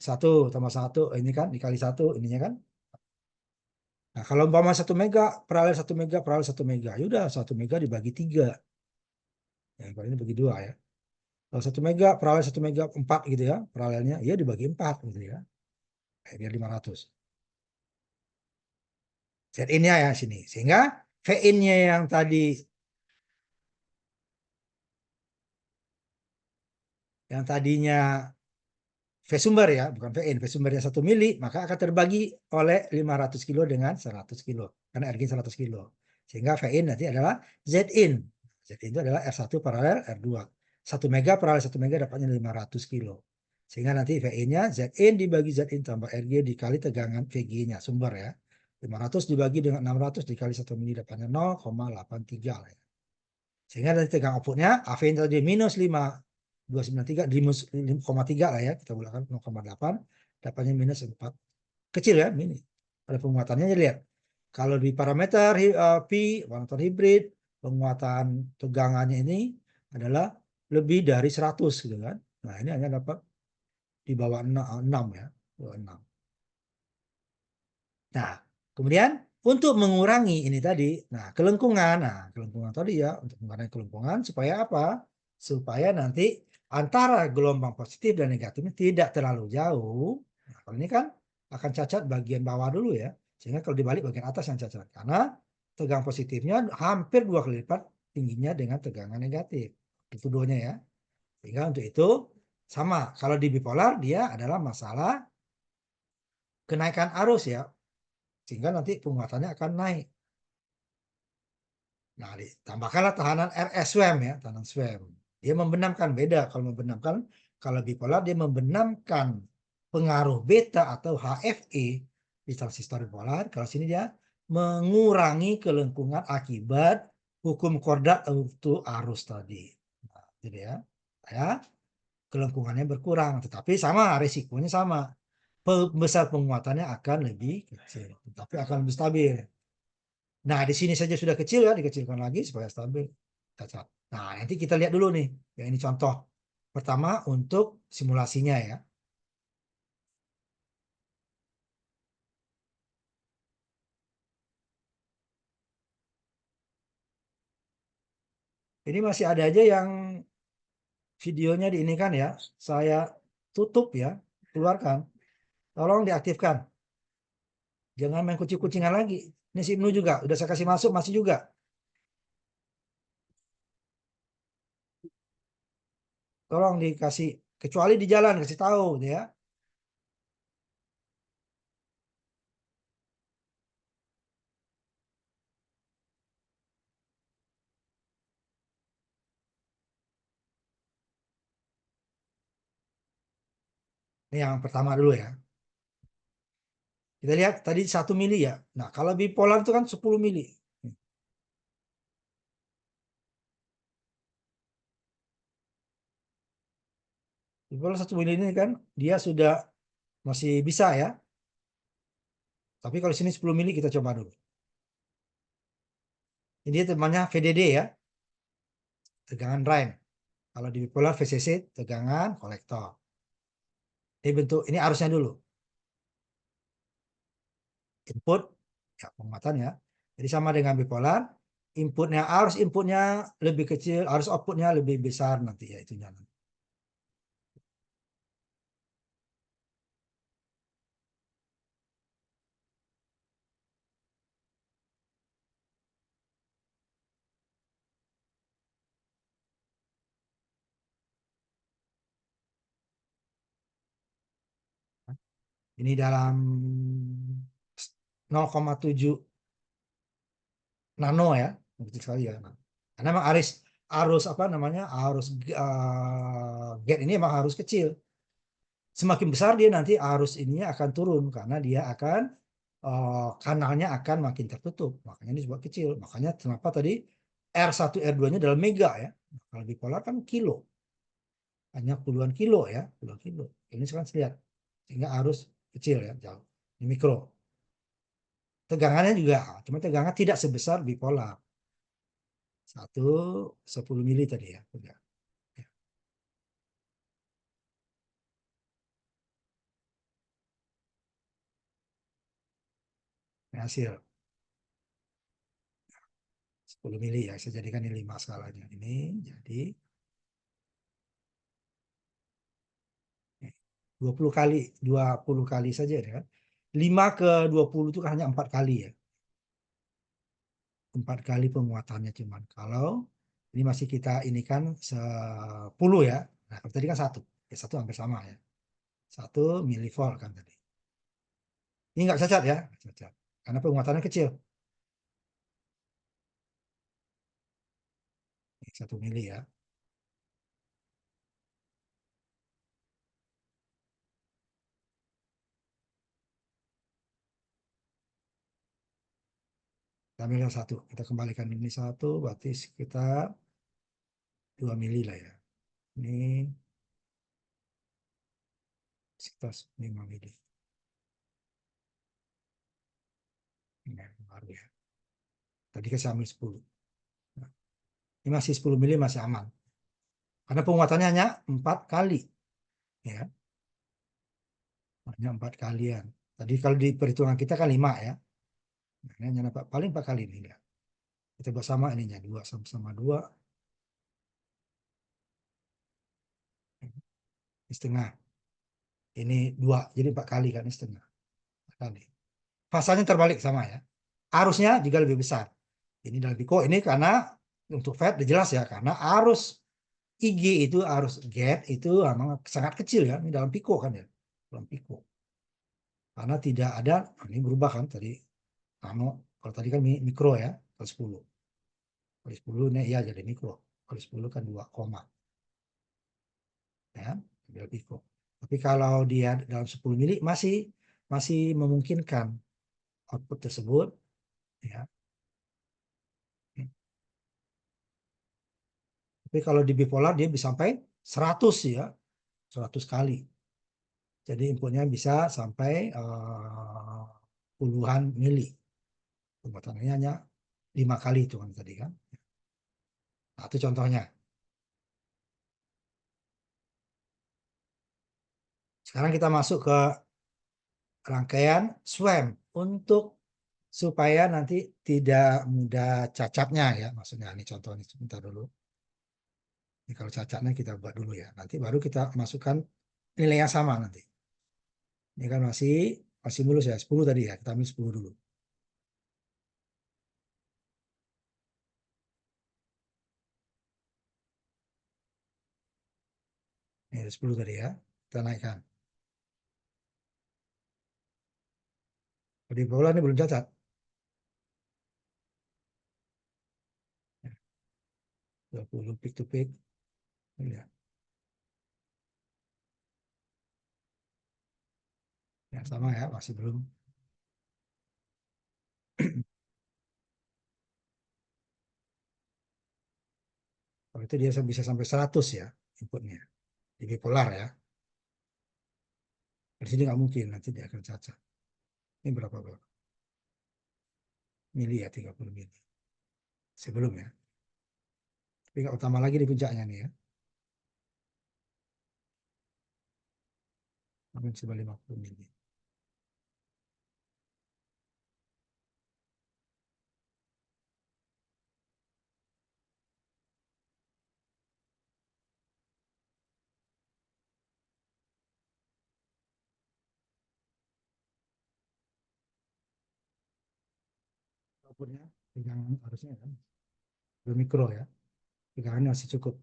1 tambah 1 ini kan dikali 1 ininya kan. Nah, kalau umpama 1 mega paralel 1 mega paralel 1 mega, ya udah 1 mega dibagi 3. Ya, kalau ini bagi 2 ya. Kalau 1 mega paralel 1 mega 4 gitu ya, paralelnya ya dibagi 4 gitu ya. Biar 500. Zin-nya ya sini. Sehingga V-in-nya yang tadi yang tadinya V sumber ya, bukan VN, V sumbernya 1 mili, maka akan terbagi oleh 500 kilo dengan 100 kilo. Karena R-in 100 kilo. Sehingga VN nanti adalah Zin. Zin itu adalah R1 paralel R2. 1 mega paralel 1 mega dapatnya 500 kilo. Sehingga nanti VN-nya Zin dibagi Zin tambah RG dikali tegangan VG-nya, sumber ya. 500 dibagi dengan 600 dikali 1 mili dapatnya 0,83 lah ya. Sehingga nanti tegangan outputnya AV tadi minus 5,293 di 5,3 lah ya, kita bulatkan 0,8 dapatnya minus 4. Kecil ya ini. Pada penguatannya jadi lihat. Kalau di parameter P parameter hibrid, penguatan tegangannya ini adalah lebih dari 100 gitu kan. Nah, ini hanya dapat di bawah 6 ya, 6. Nah, kemudian untuk mengurangi ini tadi, kelengkungan tadi ya, untuk mengurangi kelengkungan supaya apa? Supaya nanti antara gelombang positif dan negatifnya tidak terlalu jauh. Nah, kalau ini kan akan cacat bagian bawah dulu ya, sehingga kalau dibalik bagian atas yang cacat. Karena tegangan positifnya hampir 2 kali lipat tingginya dengan tegangan negatif. Itu duanya ya. Sehingga untuk itu sama. Kalau di bipolar dia adalah masalah kenaikan arus ya. Sehingga nanti penguatannya akan naik. Nah, ditambahkanlah tahanan RS SWAM ya, tahanan SWAM. Dia membenamkan, beda kalau membenamkan, kalau bipolar dia membenamkan pengaruh beta atau HFE di transistor bipolar. Kalau sini dia mengurangi kelengkungan akibat hukum Kordat untuk arus tadi. Nah, jadi ya, kelengkungannya berkurang, tetapi sama risikonya sama. Besar penguatannya akan lebih kecil, tapi akan lebih stabil. Nah, di sini saja sudah kecil ya, dikecilkan lagi supaya stabil. Cacat. Nah, nanti kita lihat dulu nih. Yang ini contoh. Pertama untuk simulasinya ya. Ini masih ada aja yang videonya di ini kan ya. Saya tutup ya, keluarkan. Tolong diaktifkan. Jangan main kucing-kucingan lagi. Ini si Ibnu juga, udah saya kasih masuk masih juga. Tolong dikasih, kecuali di jalan kasih tahu ya. Ini yang pertama dulu ya. Kita lihat tadi 1 mili ya. Nah, kalau bipolar itu kan 10 mili. Bipolar 1 mili ini kan dia sudah masih bisa ya. Tapi kalau sini 10 mili kita coba dulu. Ini temannya VDD ya, tegangan drain. Kalau di bipolar VCC tegangan kolektor. Ini bentuk, ini arusnya dulu. Input, ya penguatan ya. Jadi sama dengan bipolar, inputnya lebih kecil, arus outputnya lebih besar nanti ya itunya. Ini dalam 0,7 nano ya, kecil sekali ya. Nah, karena memang arus apa namanya arus gate ini emang harus kecil. Semakin besar dia nanti arus ininya akan turun karena dia akan kanalnya akan makin tertutup. Makanya ini disebut kecil. Makanya kenapa tadi R1 R2-nya dalam mega ya. Kalau bipolar kan kilo. Hanya puluhan kilo ya, puluhan kilo. Ini sekarang lihat. Sehingga arus kecil ya, jauh. Ini mikro. Tegangannya juga, cuma tegangan tidak sebesar bipolar. 10 mili tadi ya. Udah. Ya, ini hasil 10 mili ya. Saya jadikan ini 5 skalanya. Ini jadi 20 kali, 20 kali saja ya. 5 ke 20 itu kan hanya 4 kali ya. 4 kali penguatannya cuman. Kalau ini masih kita ini kan 10 ya. Nah, kalau tadi kan 1. Ya, 1 hampir sama ya. 1 milivolt kan tadi. Ini nggak cacat ya. Nggak cacat. Karena penguatannya kecil. 1 mili ya. Kita ambil yang 1. Kita kembalikan ini 1. Berarti sekitar 2 mili lah ya. Ini sekitar 5 mili. Ini baru ya. Tadi kan saya ambil 10. Nah, ini masih 10 mili masih aman. Karena penguatannya hanya 4 kali. Ya, hanya 4 kalian. Tadi kalau di perhitungan kita kan 5 ya. Nah, ini hanya dapat paling 4 kali ini. Ya. Kita buat sama ininya. 2 sama 2. Ini setengah. Ini 2. Jadi 4 kali kan. Ini setengah. 4 kali. Fasanya terbalik sama ya. Arusnya juga lebih besar. Ini dalam Pico. Ini karena untuk Fed udah jelas ya. Karena arus IG itu arus gate itu memang sangat kecil ya. Ini dalam Pico kan ya. Dalam Pico. Karena tidak ada, ini berubah kan tadi. Nano, kalau tadi kan mikro ya. Kalau 10. Kalau 10 ini ya jadi mikro. Kalau 10 kan 2 koma. Ya, dalam Pico. Tapi kalau dia dalam 10 mili masih masih memungkinkan output tersebut ya. Tapi kalau di bipolar dia bisa sampai 100 ya, 100 kali. Jadi inputnya bisa sampai puluhan mili. Pembuatannya hanya 5 kali itu kan tadi kan. Nah, itu contohnya. Sekarang kita masuk ke rangkaian SWAM untuk supaya nanti tidak mudah cacatnya ya. Maksudnya ini contohnya sebentar dulu. Ini kalau cacatnya kita buat dulu ya. Nanti baru kita masukkan nilai yang sama nanti. Ini kan masih mulus ya, 10 tadi ya. Kita ambil 10 dulu. Ini 10 tadi ya. Kita naikkan. Di bola ini belum cacat. Ya, 20 peak to peak. Ya, ya sama ya, masih belum. Kalau itu dia bisa sampai 100 ya inputnya. Di bipolar ya. Di sini nggak mungkin, nanti dia akan cacat. Ini berapa? Mili ya, 30 mili. sebelum ya. Tapi nggak utama lagi di puncaknya nih ya. Mungkin coba 50 mili. Outputnya tegangan harusnya kan mikro ya. Tegangannya masih cukup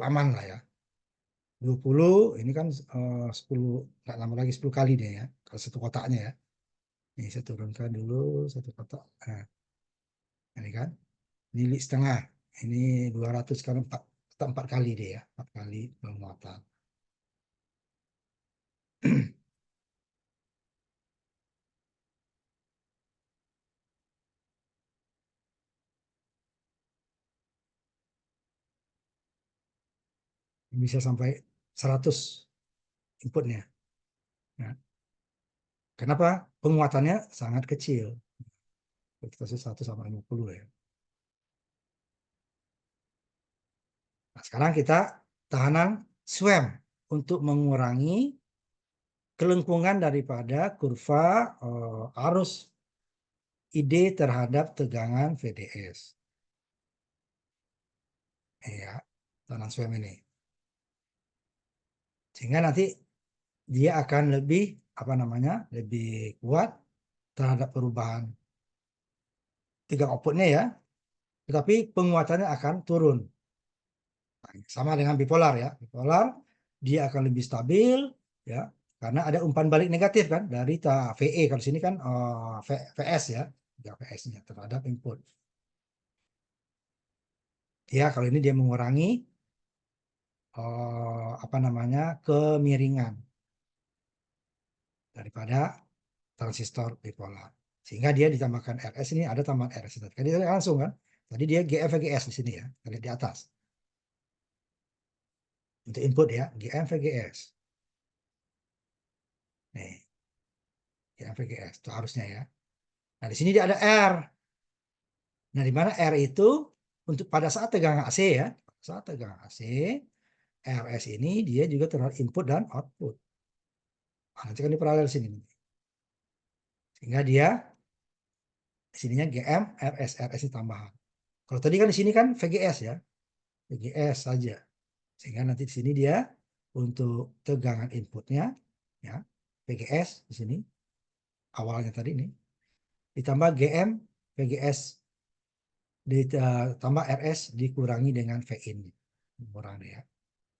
aman lah ya. 20 ini kan 10, nggak lama lagi 10 kali deh ya. Kalau satu kotaknya ya. Ini saya turunkan dulu satu kotak. Nah, ini kan nili setengah. Ini 200 kan 4 kali deh ya. 4 kali penguatan. Bisa sampai 100 inputnya. Nah, kenapa? Penguatannya sangat kecil. Kita 1 sama 50 ya. Nah, sekarang kita tahanan SWAM untuk mengurangi kelengkungan daripada kurva arus ID terhadap tegangan VDS. Ya, tahanan SWAM ini. Sehingga nanti dia akan lebih lebih kuat terhadap perubahan tegang outputnya ya, tetapi penguatannya akan turun. Sama dengan bipolar ya. Bipolar dia akan lebih stabil ya karena ada umpan balik negatif kan dari VE. Kalau sini kan VS ya, VS-nya terhadap input. Ya, kalau ini dia mengurangi kemiringan daripada transistor bipolar. Sehingga dia ditambahkan RS, ini ada tambahan RS. Tadi langsung kan. Tadi dia GM VGS di sini ya, lihat di atas. Untuk input ya, GM VGS. Nih, GM VGS itu harusnya ya. Nah, di sini dia ada R. Nah, di mana R itu untuk pada saat tegangan AC ya. Saat tegangan AC, RS ini dia juga terhadap input dan output. Nah, nanti kan di paralel sini. Sehingga dia di sininya GM, RS, RS ini tambahan. Kalau tadi kan di sini kan VGS ya. VGS saja. Sehingga nanti di sini dia untuk tegangan inputnya ya, VGS di sini awalnya tadi ini ditambah GM VGS ditambah RS dikurangi dengan VIN. Kurang ya.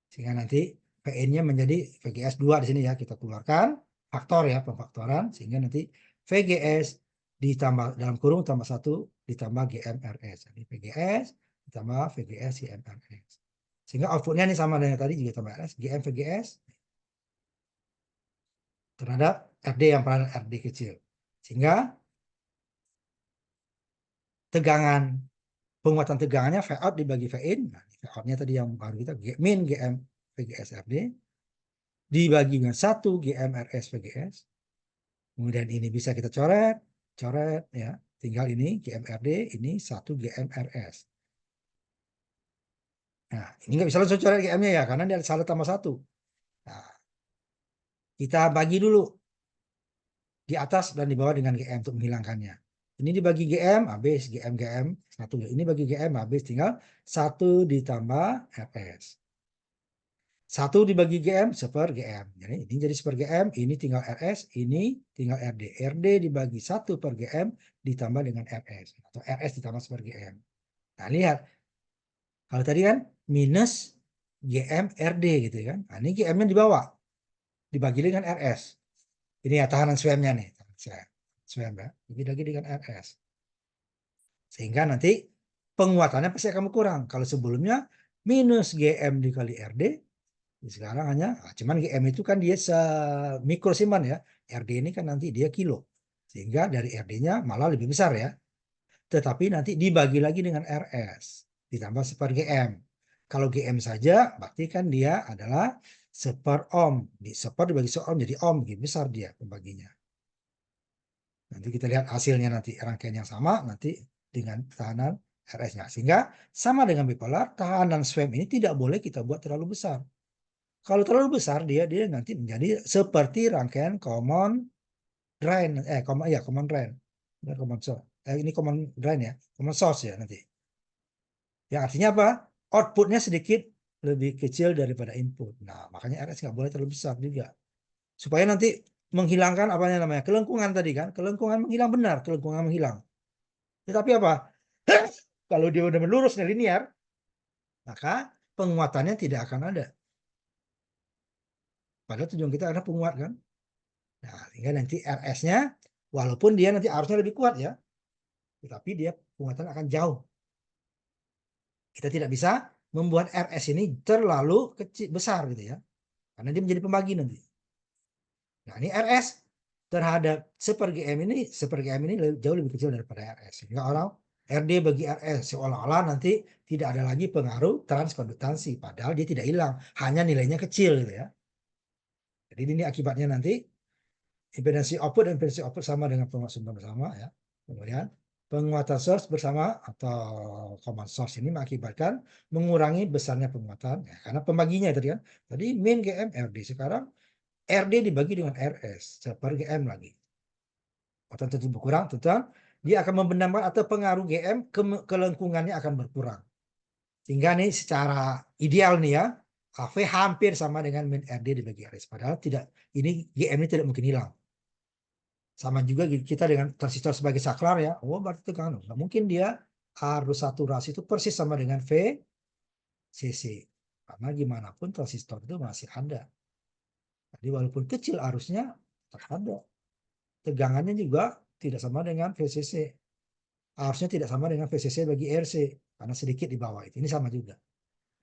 Sehingga nanti VN-nya menjadi VGS 2 di sini ya, kita keluarkan faktor ya, pemfaktoran, sehingga nanti VGS ditambah dalam kurung tambah 1 ditambah GMRS. Jadi VGS ditambah VGS GMRS. Sehingga outputnya ini sama dengan tadi juga tambah RS, GM VGS terhadap RD yang peranan RD kecil. Sehingga tegangan penguatan tegangannya V out dibagi V in. Nah, V out-nya tadi yang baru kita min GM VGS RD dibagi dengan 1 GMRS VGS. Kemudian ini bisa kita coret ya. Tinggal ini GMRD, ini 1 GMRS. Nah, ini nggak bisa langsung coret GM-nya ya, karena dia salah tambah 1. Nah, kita bagi dulu di atas dan di bawah dengan GM untuk menghilangkannya. Ini dibagi GM, habis GM 1. Ini bagi GM, habis tinggal 1 ditambah RS. 1 dibagi GM, seper GM. Jadi ini jadi seper GM, ini tinggal RS, ini tinggal RD. RD dibagi 1 per GM ditambah dengan RS. Atau RS ditambah seper GM. Nah, lihat. Kalau tadi kan minus GM RD gitu kan. Nah, ini GM-nya di bawah. Dibagi dengan RS. Ini ya tahanan SWAM-nya nih. SWAM ya. Dibagi dengan RS. Sehingga nanti penguatannya pasti akan berkurang. Kalau sebelumnya minus GM dikali RD, sekarang hanya cuman GM itu kan dia mikrosiman ya, RD ini kan nanti dia kilo, sehingga dari RD-nya malah lebih besar ya, tetapi nanti dibagi lagi dengan RS ditambah seper GM. Kalau GM saja berarti kan dia adalah seper ohm, di seper dibagi seohm jadi ohm, lebih besar dia pembaginya. Nanti kita lihat hasilnya, nanti rangkaian yang sama nanti dengan tahanan RS-nya. Sehingga sama dengan bipolar, tahanan SWM ini tidak boleh kita buat terlalu besar. Kalau terlalu besar dia nanti menjadi seperti rangkaian common drain, common drain. Common source. Ini common drain ya, common source ya nanti. Ya artinya apa? Outputnya sedikit lebih kecil daripada input. Nah, makanya RS nggak boleh terlalu besar juga. Supaya nanti menghilangkan apa namanya kelengkungan tadi kan. Kelengkungan menghilang benar, kelengkungan menghilang. Tetapi apa? Kalau dia udah lurus dan linear, maka penguatannya tidak akan ada. Padahal tujuan kita adalah penguat kan. Nah, sehingga nanti RS-nya, walaupun dia nanti arusnya lebih kuat ya, tetapi dia penguatan akan jauh. Kita tidak bisa membuat RS ini terlalu kecil besar gitu ya, karena dia menjadi pembagi nanti. Nah, ini RS terhadap 1/GM ini jauh lebih kecil daripada RS. Sehingga orang RD bagi RS seolah-olah nanti tidak ada lagi pengaruh transkonduktansi, padahal dia tidak hilang, hanya nilainya kecil gitu ya. Jadi ini akibatnya nanti impedansi output dan impedansi output sama dengan penguat sumber bersama ya. Kemudian penguatan source bersama atau common source ini mengakibatkan mengurangi besarnya penguatan ya, karena pembaginya tadi kan. Tadi min GM RD, sekarang RD dibagi dengan RS 1/GM lagi. Atau tentu berkurang, tentu dia akan membenamkan atau pengaruh GM kelengkungannya akan berkurang. Sehingga nih secara ideal nih ya, AV hampir sama dengan min RD dibagi RS. Padahal tidak, ini GM ini tidak mungkin hilang. Sama juga kita dengan transistor sebagai saklar ya. Oh berarti tegangan. Nggak mungkin dia harus saturasi itu persis sama dengan VCC. Karena gimana pun transistor itu masih ada. Jadi walaupun kecil arusnya tetap ada. Tegangannya juga tidak sama dengan VCC. Arusnya tidak sama dengan VCC bagi RC. Karena sedikit di bawah itu. Ini sama juga.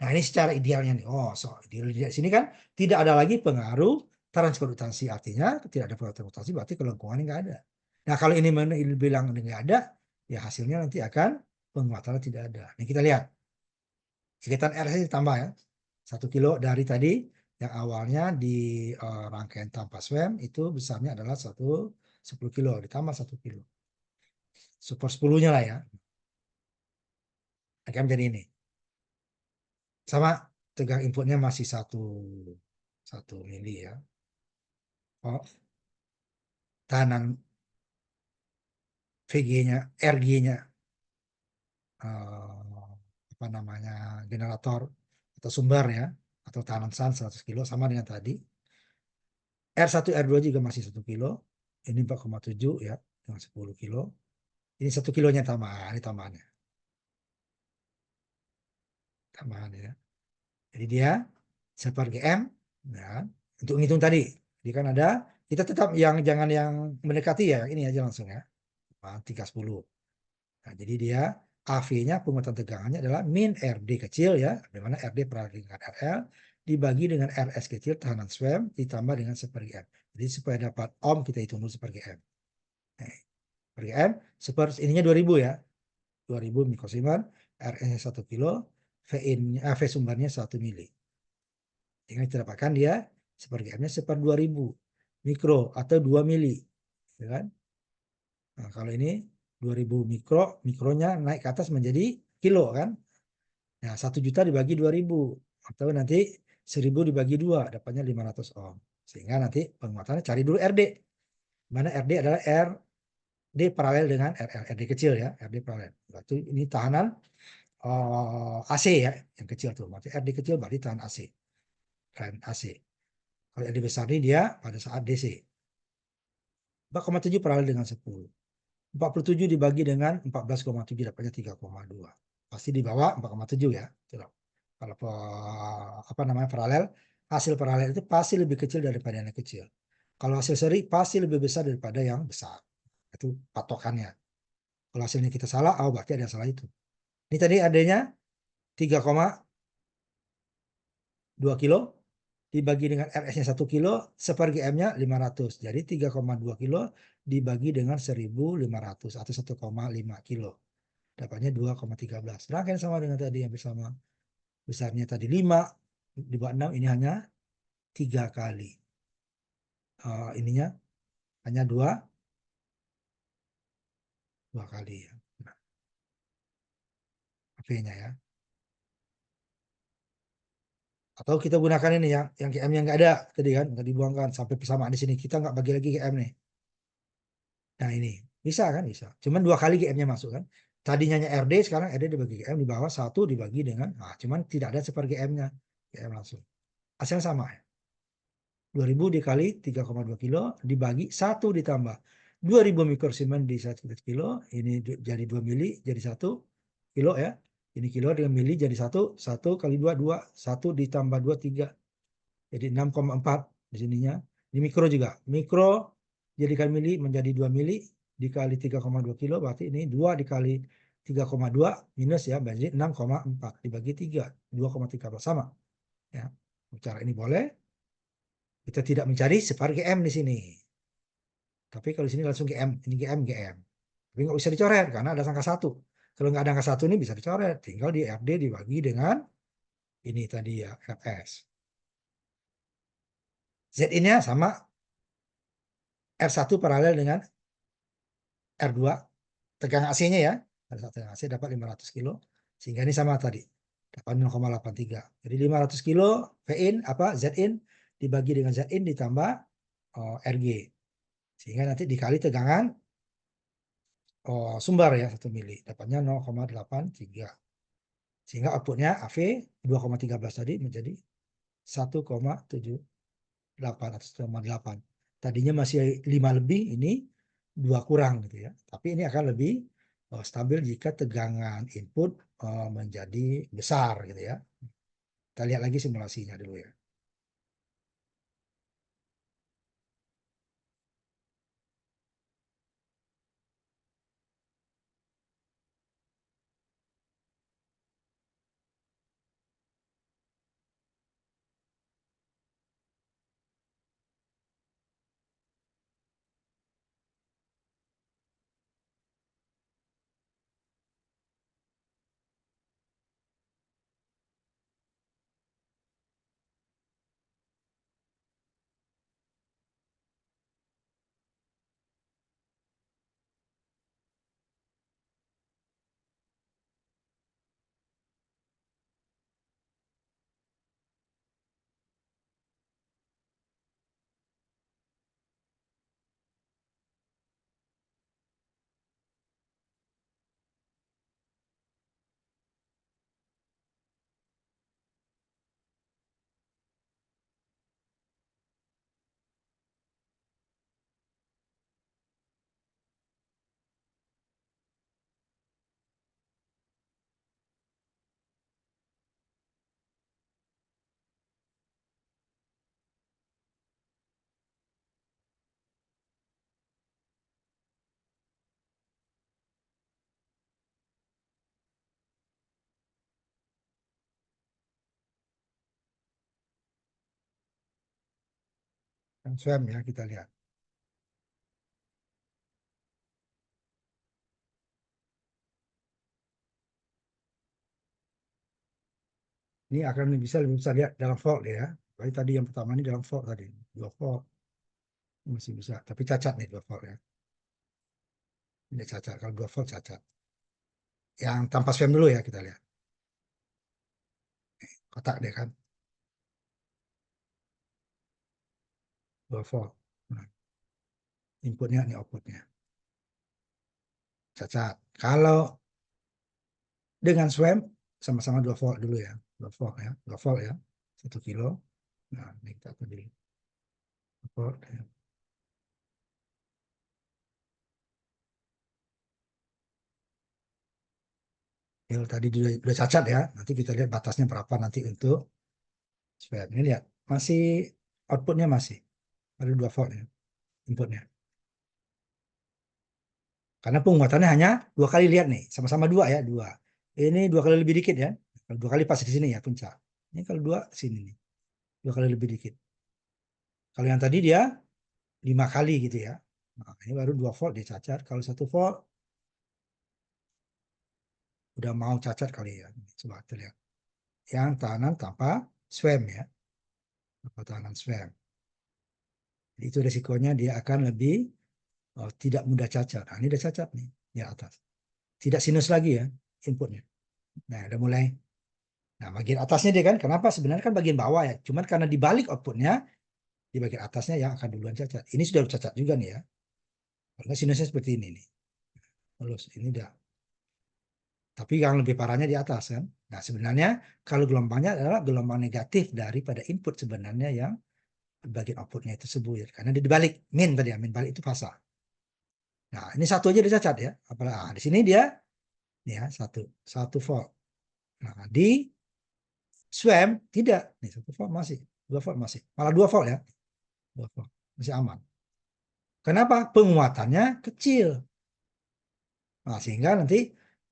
Nah ini secara idealnya nih. Oh di sini kan tidak ada lagi pengaruh transkonduktansi. Artinya tidak ada pengaruh transkonduktansi berarti kelengkungannya nggak ada. Nah kalau ini bilang nggak ada, ya hasilnya nanti akan penguatannya tidak ada. Ini kita lihat. Ikatan RC ditambah ya. 1 kilo dari tadi yang awalnya di rangkaian tanpa SWM itu besarnya adalah 10 kilo ditambah 1 kilo. Super 10-nya lah ya. Akan menjadi ini. Sama tegang inputnya masih 1 mili ya. Oh, tahanan VG-nya, RG-nya apa namanya generator atau sumber ya, atau tahanan SAN 100 kilo sama dengan tadi. R1 R2 juga masih 1 kilo. Ini 4,7 ya dengan 10 kilo. Ini 1 kilonya tambahan, ini tambahannya. Tambahan ya. Jadi dia 1/GM ya. Untuk ngitung tadi, jadi kan ada, kita tetap jangan yang mendekati ya, ini aja langsung ya. 310. Nah, jadi dia AV-nya penguatan tegangannya adalah min RD kecil ya, di mana RD per dengan RL dibagi dengan RS kecil tahanan SWM ditambah dengan 1/GM. Jadi supaya dapat ohm kita hitung dulu 1/GM. Nah, 1/GM ininya 2000 ya. 2000 mikrosiemens, RS-nya 1 kilo, V sumbernya 1 mili. Dengan kita dapatkan dia 1/GM-nya 1/2000 mikro atau 2 mili. Ya kan? Nah, kalau ini 2000 mikronya naik ke atas menjadi kilo kan. Nah, 1 juta dibagi 2000 atau nanti 1000 dibagi 2 dapatnya 500 ohm. Sehingga nanti penguatannya cari dulu RD. Mana RD adalah RD paralel dengan RL. RD kecil ya, RD paralel. Berarti ini tahanan AC ya, yang kecil tuh. Berarti RD kecil berarti tahanan AC. Current AC. Kalau RD besar ini dia pada saat DC. 4,7 paralel dengan 10. 47 dibagi dengan 14,7 dapatnya 3,2. Pasti di bawah 4,7 ya. Kalau apa namanya paralel, hasil paralel itu pasti lebih kecil daripada yang kecil. Kalau hasil seri pasti lebih besar daripada yang besar. Itu patokannya. Kalau hasilnya kita salah, oh berarti ada yang salah itu. Ini tadi adanya 3,2 kilo dibagi dengan RS-nya 1 kilo, 1/GM-nya 500. Jadi 3,2 kilo dibagi dengan 1.500 atau 1,5 kilo. Dapatnya 2,13. Rangkaian sama dengan tadi yang bersama. Besarnya tadi 5, di bawah 6, ini hanya 3 kali. Ininya hanya 2 kali ya. Nah, AV-nya ya. Atau kita gunakan ini yang GM-nya nggak ada tadi kan, nggak dibuangkan sampai persamaan di sini. Kita nggak bagi lagi GM nih. Nah ini bisa kan, bisa. Cuman 2 kali GM-nya masuk kan. Tadinya RD, sekarang RD dibagi GM, di bawah 1 dibagi dengan, nah, cuman tidak ada seper GM-nya. GM langsung. Hasilnya sama ya. 2000 dikali 3,2 kilo dibagi 1 ditambah 2000 mikrosimen di 1 kilo. Ini jadi 2 mili jadi 1 kilo ya. Ini kilo dengan mili jadi 1 kali 2, 2. 1 ditambah 2, 3. Jadi 6,4 di sininya. Di mikro juga. Mikro jadikan mili menjadi 2 mili dikali 3,2 kilo. Berarti ini 2 dikali 3,2 minus ya. Berarti 6,4 dibagi 3. 2,3 sama. Ya. Cara ini boleh. Kita tidak mencari separ GM di sini. Tapi kalau di sini langsung GM. Ini GM, GM. Tapi nggak bisa dicoret karena ada angka 1. Kalau nggak ada angka 1 ini bisa dicoret. Tinggal di RD dibagi dengan ini tadi ya, Fs. Z-nya sama R1 paralel dengan R2 tegangan AC-nya ya. Pada saat tegangan AC dapat 500 kilo. Sehingga ini sama tadi. Dapat 0,83. Jadi 500 kilo V-in apa Z-in dibagi dengan Z-in ditambah RG. Sehingga nanti dikali tegangan sumber ya 1 mili. Dapatnya 0,83. Sehingga outputnya AV 2,13 tadi menjadi 1,78 atau 1,8. Tadinya masih 5 lebih, ini 2 kurang gitu ya. Tapi ini akan lebih stabil jika tegangan input menjadi besar gitu ya. Kita lihat lagi simulasinya dulu ya. Yang SWAM ya kita lihat. Ini akan lebih bisa lihat dalam volt ya. Jadi tadi yang pertama ini dalam volt tadi 2 volt masih bisa. Tapi cacat nih 2 volt ya. Ini cacat. Kalau 2 volt cacat. Yang tanpa SWAM dulu ya kita lihat. Kotak deh kan. 2 volt. Nah, inputnya ini outputnya. Cacat. Kalau dengan SWAM sama-sama 2 volt dulu ya. 2 volt ya. 2 volt ya. 1 kilo. Nah, ini kita tadi. 2 volt ya. Ya, tadi udah cacat ya. Nanti kita lihat batasnya berapa nanti untuk SWAM. Ini lihat. Masih outputnya masih. Ada 2 volt ya. Inputnya. Karena penguatannya hanya 2 kali lihat nih. Sama-sama 2 ya. 2. Ini 2 kali lebih dikit ya. Kalau 2 kali pas di sini ya puncak. Ini kalau 2 sini nih. 2 kali lebih dikit. Kalau yang tadi dia 5 kali gitu ya. Nah, ini baru 2 volt dia cacat. Kalau 1 volt udah mau cacat kali ya. Coba kita lihat. Yang tahanan tanpa SWAM ya. Tanpa tahanan SWAM. Jadi itu resikonya dia akan lebih tidak mudah cacat. Nah, ini udah cacat nih di atas. Tidak sinus lagi ya inputnya. Nah, udah mulai. Nah, bagian atasnya dia kan, kenapa sebenarnya kan bagian bawah ya. Cuman karena dibalik outputnya, di bagian atasnya yang akan duluan cacat. Ini sudah cacat juga nih ya. Karena sinusnya seperti ini nih. Terus ini udah. Tapi yang lebih parahnya di atas kan. Nah, sebenarnya kalau gelombangnya adalah gelombang negatif daripada input sebenarnya yang bagian outputnya itu tersebut. Ya. Karena dia dibalik. Min tadi ya, min balik itu fasa. Nah, ini satu aja dia cacat ya. Apalagi di sini dia ya satu volt. Nah, di swam tidak. Nih, 1 volt masih. 2 volt masih. Malah 2 volt ya. 2 volt. Masih aman. Kenapa? Penguatannya kecil. Nah, sehingga nanti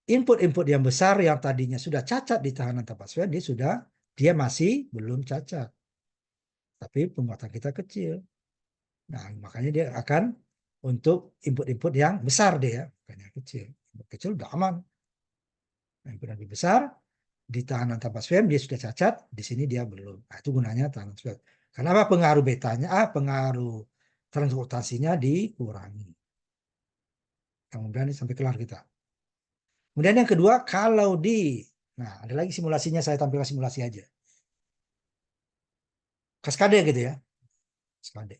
input-input yang besar yang tadinya sudah cacat di tahanan tapak swam, dia masih belum cacat. Tapi penguatan kita kecil. Nah, makanya dia akan untuk input-input yang besar dia ya, bukan yang kecil. Input kecil udah aman. Nah, input yang lebih besar di tahanan tapak swam dia sudah cacat, di sini dia belum. Nah, itu gunanya tahanan swam. Kenapa pengaruh betanya, pengaruh transportasinya dikurangi. Kemudian sampai kelar kita. Kemudian yang kedua, kalau nah ada lagi simulasinya, saya tampilkan simulasi aja. Kaskade gitu ya, kaskade.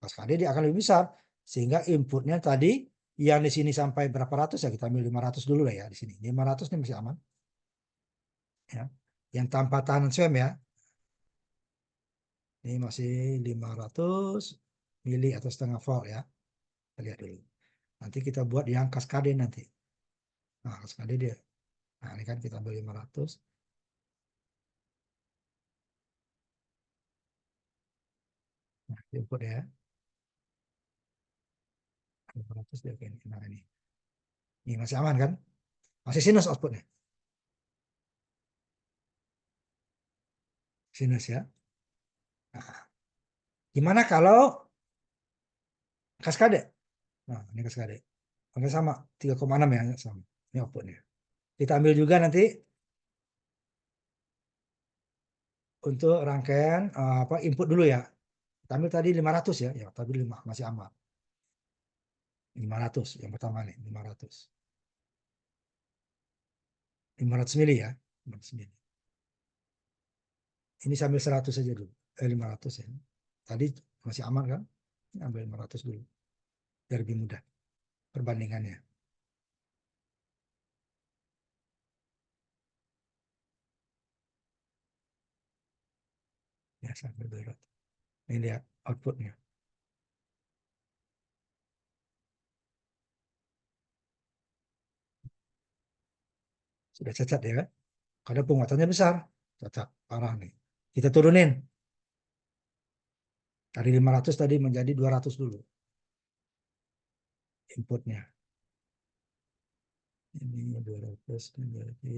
Kaskade dia akan lebih besar, sehingga inputnya tadi yang di sini sampai berapa ratus ya, kita ambil 500 dulu lah ya di sini. 500 ini masih aman. Ya. Yang tanpa tahanan swam ya, ini masih 500 mili atau setengah volt ya. Kita lihat dulu. Nanti kita buat yang kaskade nanti. Nah, kaskade dia. Nah, ini kan kita ambil 500. Nah, input ya. 500 dia kayak ini. Nah, ini. Ini masih aman kan? Masih sinus outputnya. Sinus ya. Nah, gimana kalau kaskade? Nah, ini kaskade. Oke, sama 3,6 ya, sama. Ini outputnya. Kita ambil juga nanti untuk rangkaian apa input dulu ya. Kita ambil tadi 500 ya, ya tadi 5 masih aman. 500 yang pertama nih, 500. 500 mili ya, 500 mili. Ini sambil 100 saja dulu. 500 ya. Tadi masih aman kan? Ini ambil 500 dulu. Biar lebih mudah perbandingannya. Ya, sampai 200. Ini lihat outputnya. Sudah cacat ya kan? Karena penguatannya besar. Cacat, parah nih. Kita turunin. Dari 500 tadi menjadi 200 dulu inputnya. Ini 200 menjadi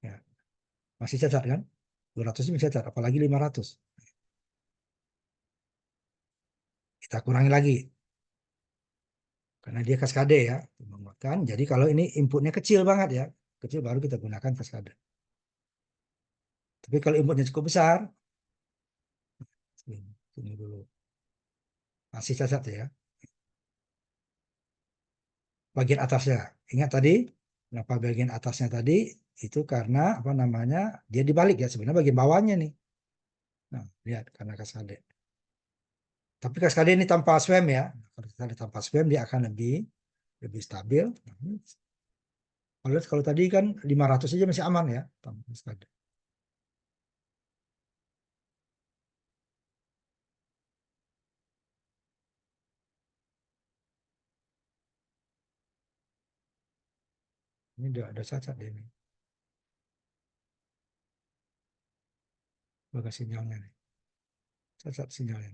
ya, masih cacat kan? 200 ini cacat, apalagi 500. Kita kurangi lagi. Karena dia kaskade ya, menguatkan. Jadi kalau ini inputnya kecil banget ya, kecil baru kita gunakan kaskade. Tapi kalau inputnya cukup besar, ini dulu. Masih cacat ya. Bagian atasnya, ingat tadi, kenapa bagian atasnya tadi? Itu karena apa namanya? Dia dibalik ya, sebenarnya bagian bawahnya nih. Nah, lihat karena kaskade. Tapi kaskade ini tanpa swam ya. Kalau kaskade tanpa swam dia akan lebih stabil. Kalau tadi kan 500 saja masih aman ya tanpa kaskade. Ini udah cacat dia ini. Bagas sinyalnya nih. Cacat sinyalnya.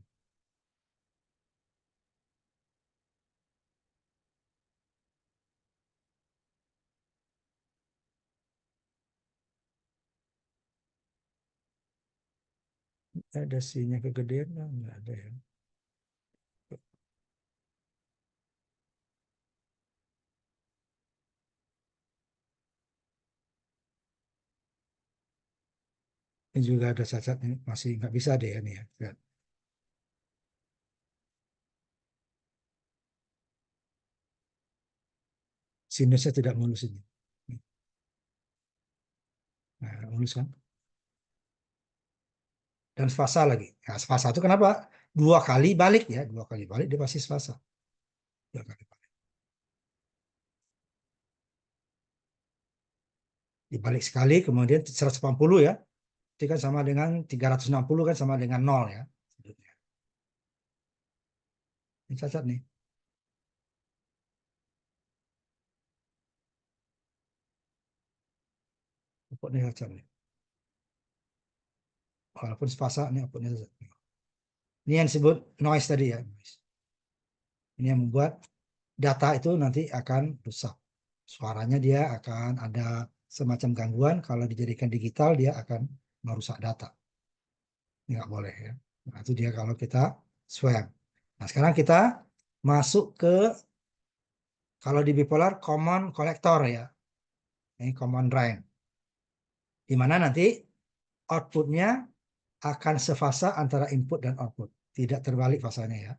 Ada sinyal kegedean nggak ada ya. Ini juga ada cacat ini masih nggak bisa deh ya nih ya. Lihat. Sinusnya tidak mulus ini. Nah, mulus kan? Dan sfasa lagi. Nah, sfasa itu kenapa? 2 kali balik ya, 2 kali balik dia pasti sfasa. 2 kali balik. Dibalik sekali, kemudian 180 ya. Itu kan sama dengan 360 kan sama dengan 0 ya. Ini cacat nih. Outputnya cacat nih. Walaupun sfasa ini outputnya cacat. Ini yang disebut noise tadi ya. Ini yang membuat data itu nanti akan rusak. Suaranya dia akan ada semacam gangguan. Kalau dijadikan digital dia akan merusak data. Nggak boleh ya. Nah, itu dia kalau kita swam. Nah, sekarang kita masuk ke kalau di bipolar common collector ya. Ini common drain. Di mana nanti outputnya akan sefasa antara input dan output. Tidak terbalik fasanya ya.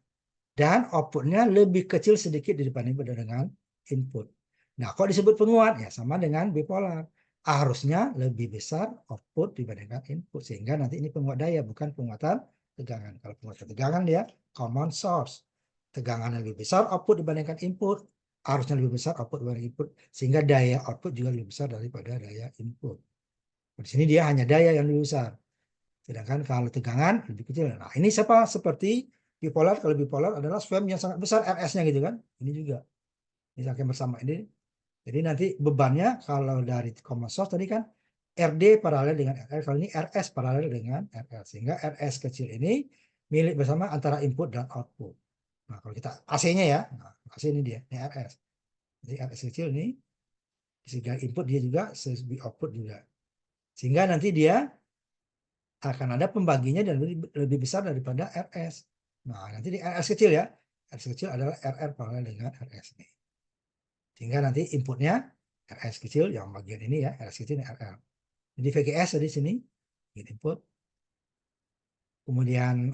Dan outputnya lebih kecil sedikit dibanding dengan input. Nah, kok disebut penguat? Ya sama dengan bipolar. Harusnya lebih besar output dibandingkan input. Sehingga nanti ini penguat daya, bukan penguatan tegangan. Kalau penguatan tegangan dia common source. Tegangan lebih besar output dibandingkan input. Harusnya lebih besar output dibanding input. Sehingga daya output juga lebih besar daripada daya input. Di sini dia hanya daya yang lebih besar. Sedangkan kalau tegangan lebih kecil. Nah, ini seperti bipolar. Kalau bipolar adalah swam yang sangat besar RS-nya gitu kan. Ini juga. Ini akan bersama ini. Jadi nanti bebannya kalau dari common source tadi kan RD paralel dengan RL. Kalau ini RS paralel dengan RL. Sehingga RS kecil ini milik bersama antara input dan output. Nah, kalau kita AC-nya ya. Nah, AC ini dia. Ini RS. Jadi RS kecil ini sehingga input dia juga, output juga. Sehingga nanti dia akan ada pembaginya dan lebih besar daripada RS. Nah, nanti di RS kecil ya. RS kecil adalah RR paralel dengan RS ini. Sehingga nanti inputnya RS kecil yang bagian ini ya, RS kecil ini RL. Jadi VGS di sini input. Kemudian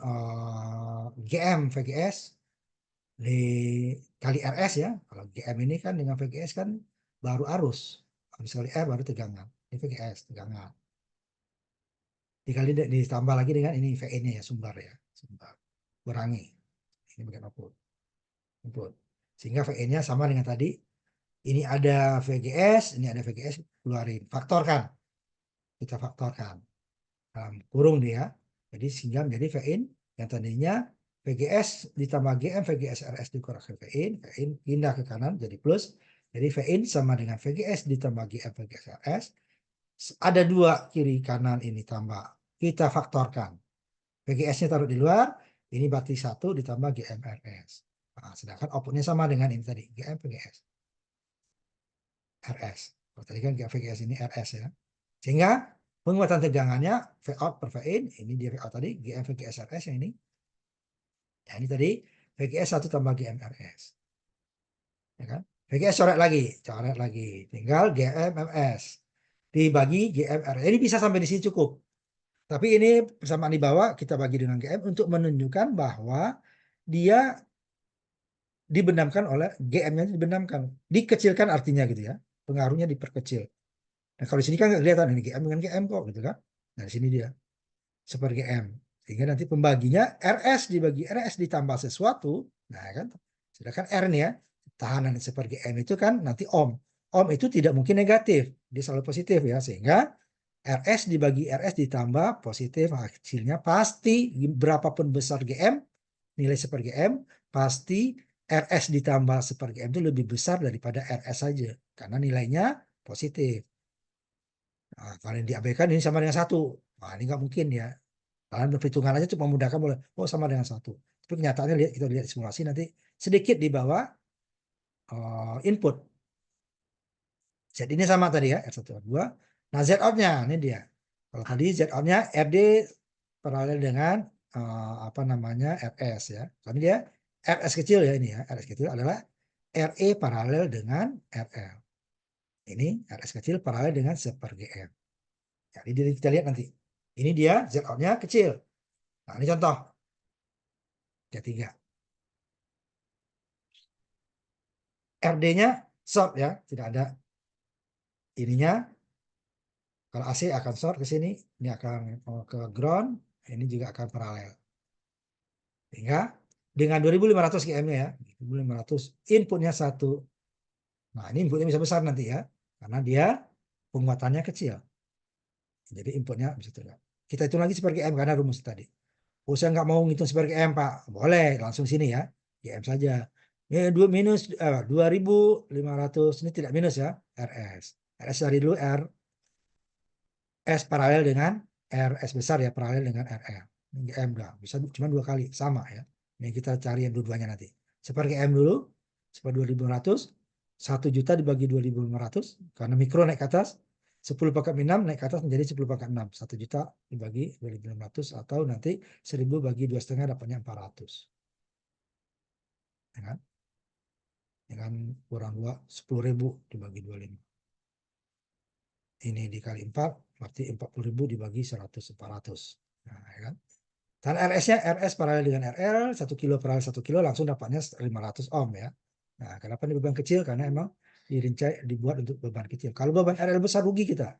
GM VGS dikali RS ya. Kalau GM ini kan dengan VGS kan baru arus. Arus kali R baru tegangan. Ini VGS tegangan. Dikali ditambah lagi dengan ini VE-nya ya, sumber ya. Sumber. Kurangi. Ini bagian output. Input. Sehingga VE-nya sama dengan tadi. Ini ada VGS, ini ada VGS, keluarin. Faktorkan. Kita faktorkan. Dalam kurung dia. Jadi sehingga menjadi VIN yang tadinya VGS ditambah GM, VGS RS dikurangkan VIN. VIN pindah ke kanan jadi plus. Jadi VIN sama dengan VGS ditambah GM, VGS RS. Ada 2 kiri kanan ini tambah. Kita faktorkan. VGS-nya taruh di luar. Ini berarti 1 ditambah GM RS. Nah, sedangkan outputnya sama dengan ini tadi. GM VGS. RS. Kalau tadi kan VGS ini RS ya. Sehingga penguatan tegangannya V out per VIN. Ini dia V out tadi. GM VGS RS yang ini. Ya ini tadi VGS 1 tambah GM RS. Ya kan? VGS coret lagi. Coret lagi. Tinggal GM RS. Dibagi GM RS. Ini bisa sampai di sini cukup. Tapi ini persamaan di bawah kita bagi dengan GM untuk menunjukkan bahwa dia dibenamkan oleh GM-nya dibenamkan. Dikecilkan artinya gitu ya. Pengaruhnya diperkecil. Nah kalau di sini kan nggak kelihatan ini GM dengan GM kok gitu kan. Nah di sini dia super GM. Sehingga nanti pembaginya RS dibagi RS ditambah sesuatu. Nah kan. Sedangkan R nih ya. Tahanan super GM itu kan nanti ohm. Ohm itu tidak mungkin negatif. Dia selalu positif ya. Sehingga RS dibagi RS ditambah positif. Hasilnya pasti berapapun besar GM. Nilai super GM. Pasti RS ditambah super GM itu lebih besar daripada RS saja. Karena nilainya positif. Nah, kalau yang diabaikan ini sama dengan 1. Nah, ini nggak mungkin ya. Dalam perhitungan aja cuma memudahkan boleh. Oh sama dengan 1. Tapi kenyataannya kita lihat simulasi nanti sedikit di bawah input. Z ini sama tadi ya, R1, R2. Nah Z out-nya, ini dia. Kalau tadi Z out-nya RD paralel dengan apa namanya RS ya. Karena dia RS kecil ya ini ya. RS kecil adalah RE paralel dengan RL. Ini RS kecil paralel dengan super GM. Jadi kita lihat nanti. Ini dia Z out-nya kecil. Nah, ini contoh. Ketiga. RD-nya short ya, tidak ada ininya. Kalau AC akan short ke sini, ini akan ke ground, ini juga akan paralel. Sehingga dengan 2500 GM-nya ya, 2500 inputnya 1. Nah, ini inputnya bisa besar nanti ya, karena dia penguatannya kecil. Jadi inputnya bisa turun. Kita hitung lagi seperti GM karena rumus tadi. Oh, saya nggak mau ngitung seperti GM, Pak. Boleh, langsung sini ya. GM saja. Ini 2 minus 2500, ini tidak minus ya, RS. RS dari dulu R. S paralel dengan RS besar ya, paralel dengan RL. Ini GM dah, bisa cuma 2 kali, sama ya. Ini kita cari yang dua-duanya nanti. Seperti GM dulu, seperti 2500, 1 juta dibagi 2500, karena mikro naik ke atas, 10 pangkat 6 naik ke atas menjadi 10 pangkat 6. 1 juta dibagi 2500, atau nanti 1000 bagi 2,5 dapatnya 400. Ya kan? Dengan kurang 2, 10.000 dibagi 25. Ini dikali 4, berarti 40.000 dibagi 100, 400. Nah, ya kan? Dan RS-nya, RS paralel dengan RL, 1 kilo paralel 1 kilo, langsung dapatnya 500 ohm ya. Nah, kenapa ini beban kecil? Karena emang dirincai, dibuat untuk beban kecil. Kalau beban RL besar, rugi kita.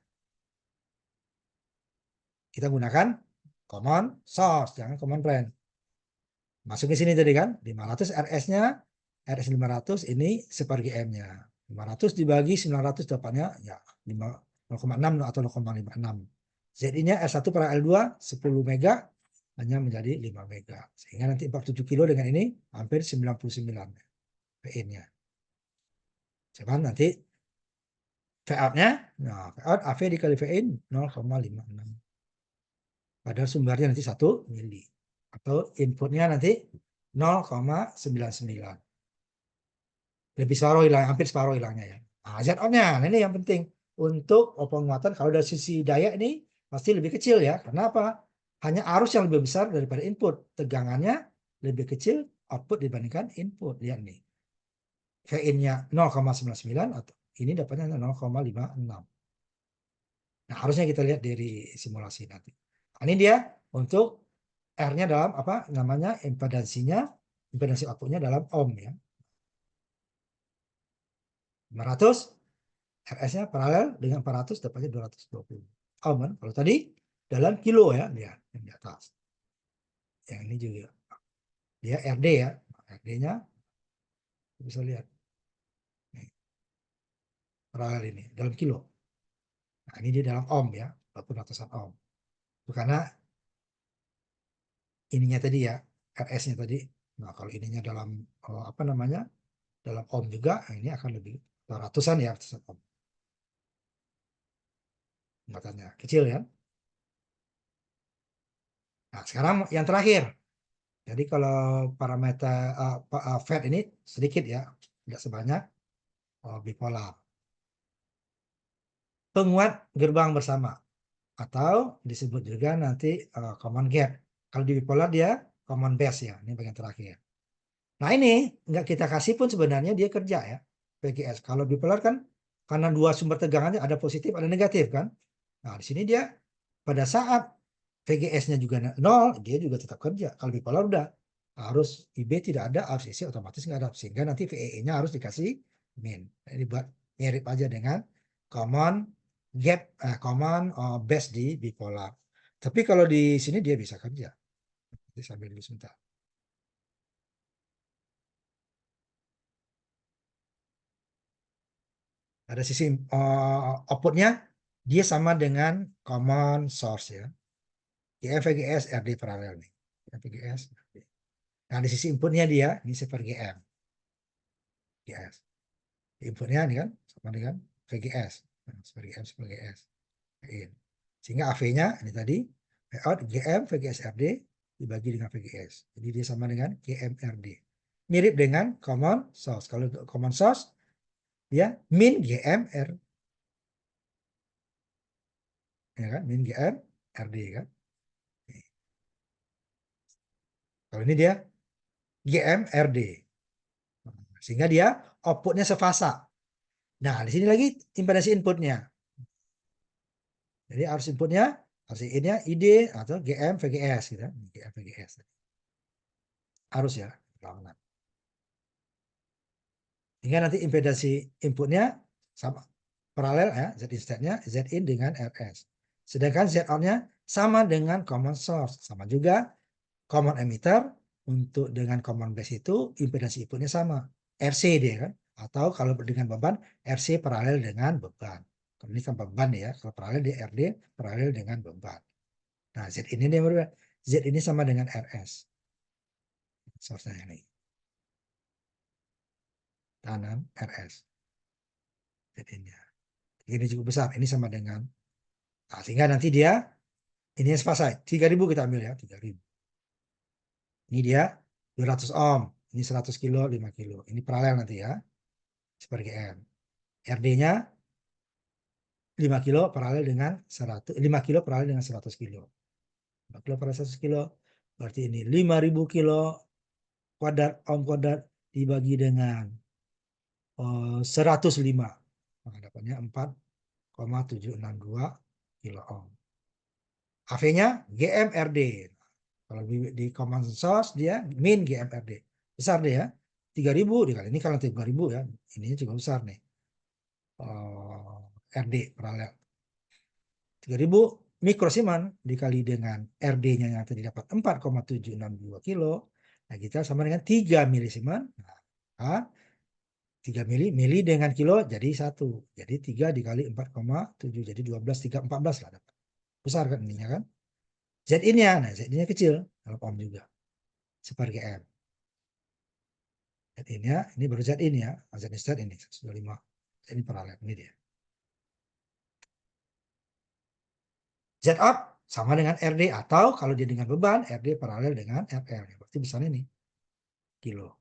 Kita gunakan common source, jangan common drain. Masuk ke sini tadi kan, 500 RS-nya, RS 500 ini seper GM-nya. 500 dibagi 900 dapatnya ya 0,6 atau 0,56. ZI-nya R1 per L2 10 mega hanya menjadi 5 mega. Sehingga nanti 47 kilo dengan ini hampir 99 PI-nya. Cuman nanti V-out-nya, nah V-out AV dikali VIN 0,56. Padahal sumbernya nanti 1 mili. Atau inputnya nanti 0,99. Lebih separuh hilang, hampir separuh hilangnya ya. Nah, Z-on-nya, nah ini yang penting. Untuk penguatan, kalau dari sisi daya ini pasti lebih kecil ya. Kenapa? Hanya arus yang lebih besar daripada input. Tegangannya lebih kecil output dibandingkan input. Lihat nih. VIN-nya 0,99 atau ini dapatnya 0,56. Nah, harusnya kita lihat dari simulasi nanti. Nah, ini dia untuk R-nya dalam apa namanya impedansinya, impedansi outputnya dalam ohm ya. 500 RS-nya paralel dengan 400 dapatnya 220 ohm kan? Kalau tadi dalam kilo ya, lihat yang di atas. Yang ini juga dia RD ya, RD-nya bisa lihat. Nih, paralel ini dalam kilo. Nah, ini dia dalam ohm ya, walaupun ratusan ohm. Itu karena ininya tadi ya, RS-nya tadi. Nah, kalau ininya dalam apa namanya? Dalam ohm juga, nah ini akan lebih ratusan ya, ratusan ohm. Muatannya kecil ya. Nah, sekarang yang terakhir. Jadi kalau parameter FET ini sedikit ya, tidak sebanyak bipolar. Penguat gerbang bersama atau disebut juga nanti common gap. Kalau di bipolar dia common base ya, ini bagian terakhir. Nah ini nggak kita kasih pun sebenarnya dia kerja ya, PGS. Kalau bipolar kan karena dua sumber tegangannya ada positif ada negatif kan. Nah di sini dia pada saat VGS-nya juga 0, dia juga tetap kerja. Kalau bipolar udah harus IB tidak ada, arus isi otomatis nggak ada. Sehingga nanti VEE-nya harus dikasih min. Ini buat mirip aja dengan common gap, common base di bipolar. Tapi kalau di sini dia bisa kerja. Nanti sambil dulu sebentar. Ada sisi outputnya, dia sama dengan common source ya. GM VGS RD paralel nih. VGS RD. Nah, di sisi inputnya dia, ini seper GM. GS. Inputnya ini kan sama dengan VGS. Nah, seper GM, seper GS. Sehingga AV-nya ini tadi, out GM VGS RD dibagi dengan VGS. Jadi dia sama dengan GM RD. Mirip dengan common source. Kalau untuk common source, dia min GM R. Ya kan? Min GM RD kan. Kalau ini dia GM RD. Sehingga dia outputnya sefasa. Nah, di sini lagi impedansi inputnya. Jadi arus inputnya, arus in-nya ID atau GM VGS gitu. GM VGS. Arus ya. Sehingga nanti impedansi inputnya sama paralel ya, Z instead-nya Z in dengan RS. Sedangkan Z out-nya sama dengan common source, sama juga common emitter untuk dengan common base itu impedansi inputnya sama, RC dia kan. Atau kalau dengan beban RC paralel dengan beban. Kalau ini kan beban ya, kalau paralel di RD paralel dengan beban. Nah, Z ini dia berbeda. Z ini sama dengan RS. Source-nya ini. Tanam RS. Z ini. Ini cukup besar. Ini sama dengan. Nah, sehingga nanti dia ini sepasai. 3000 kita ambil ya. 3000. Ini dia 200 ohm. Ini 100 kilo, 5 kilo. Ini paralel nanti ya. Seperti M. RD-nya 5 kilo paralel dengan 100. 5 kilo paralel dengan 100 kilo. 5 kilo paralel 100 kilo. Berarti ini 5000 kilo kuadrat ohm kuadrat dibagi dengan 105. Maka dapatnya 4,762 kilo ohm. AV-nya GMRD. Kalau di common source dia min GMRD. Besar dia ya. 3000 dikali ini kalau 3000 ya. Ininya juga besar nih. RD paralel. 3000 mikrosiman dikali dengan RD-nya yang tadi dapat 4,762 kilo. Nah, kita sama dengan 3 milisiman. Nah, 3 mili dengan kilo jadi 1. Jadi 3 dikali 4,7 jadi 12, 3, 14 lah dapat. Besar kan ininya kan. Z in-nya, nah Z in-nya kecil dalam ohm juga. Seperti M. Z in-nya, ini baru Z in ya. Z instead ini 125. Z ini paralel, ini dia. Z out sama dengan RD atau kalau dia dengan beban RD paralel dengan RL. Berarti besar ini kilo.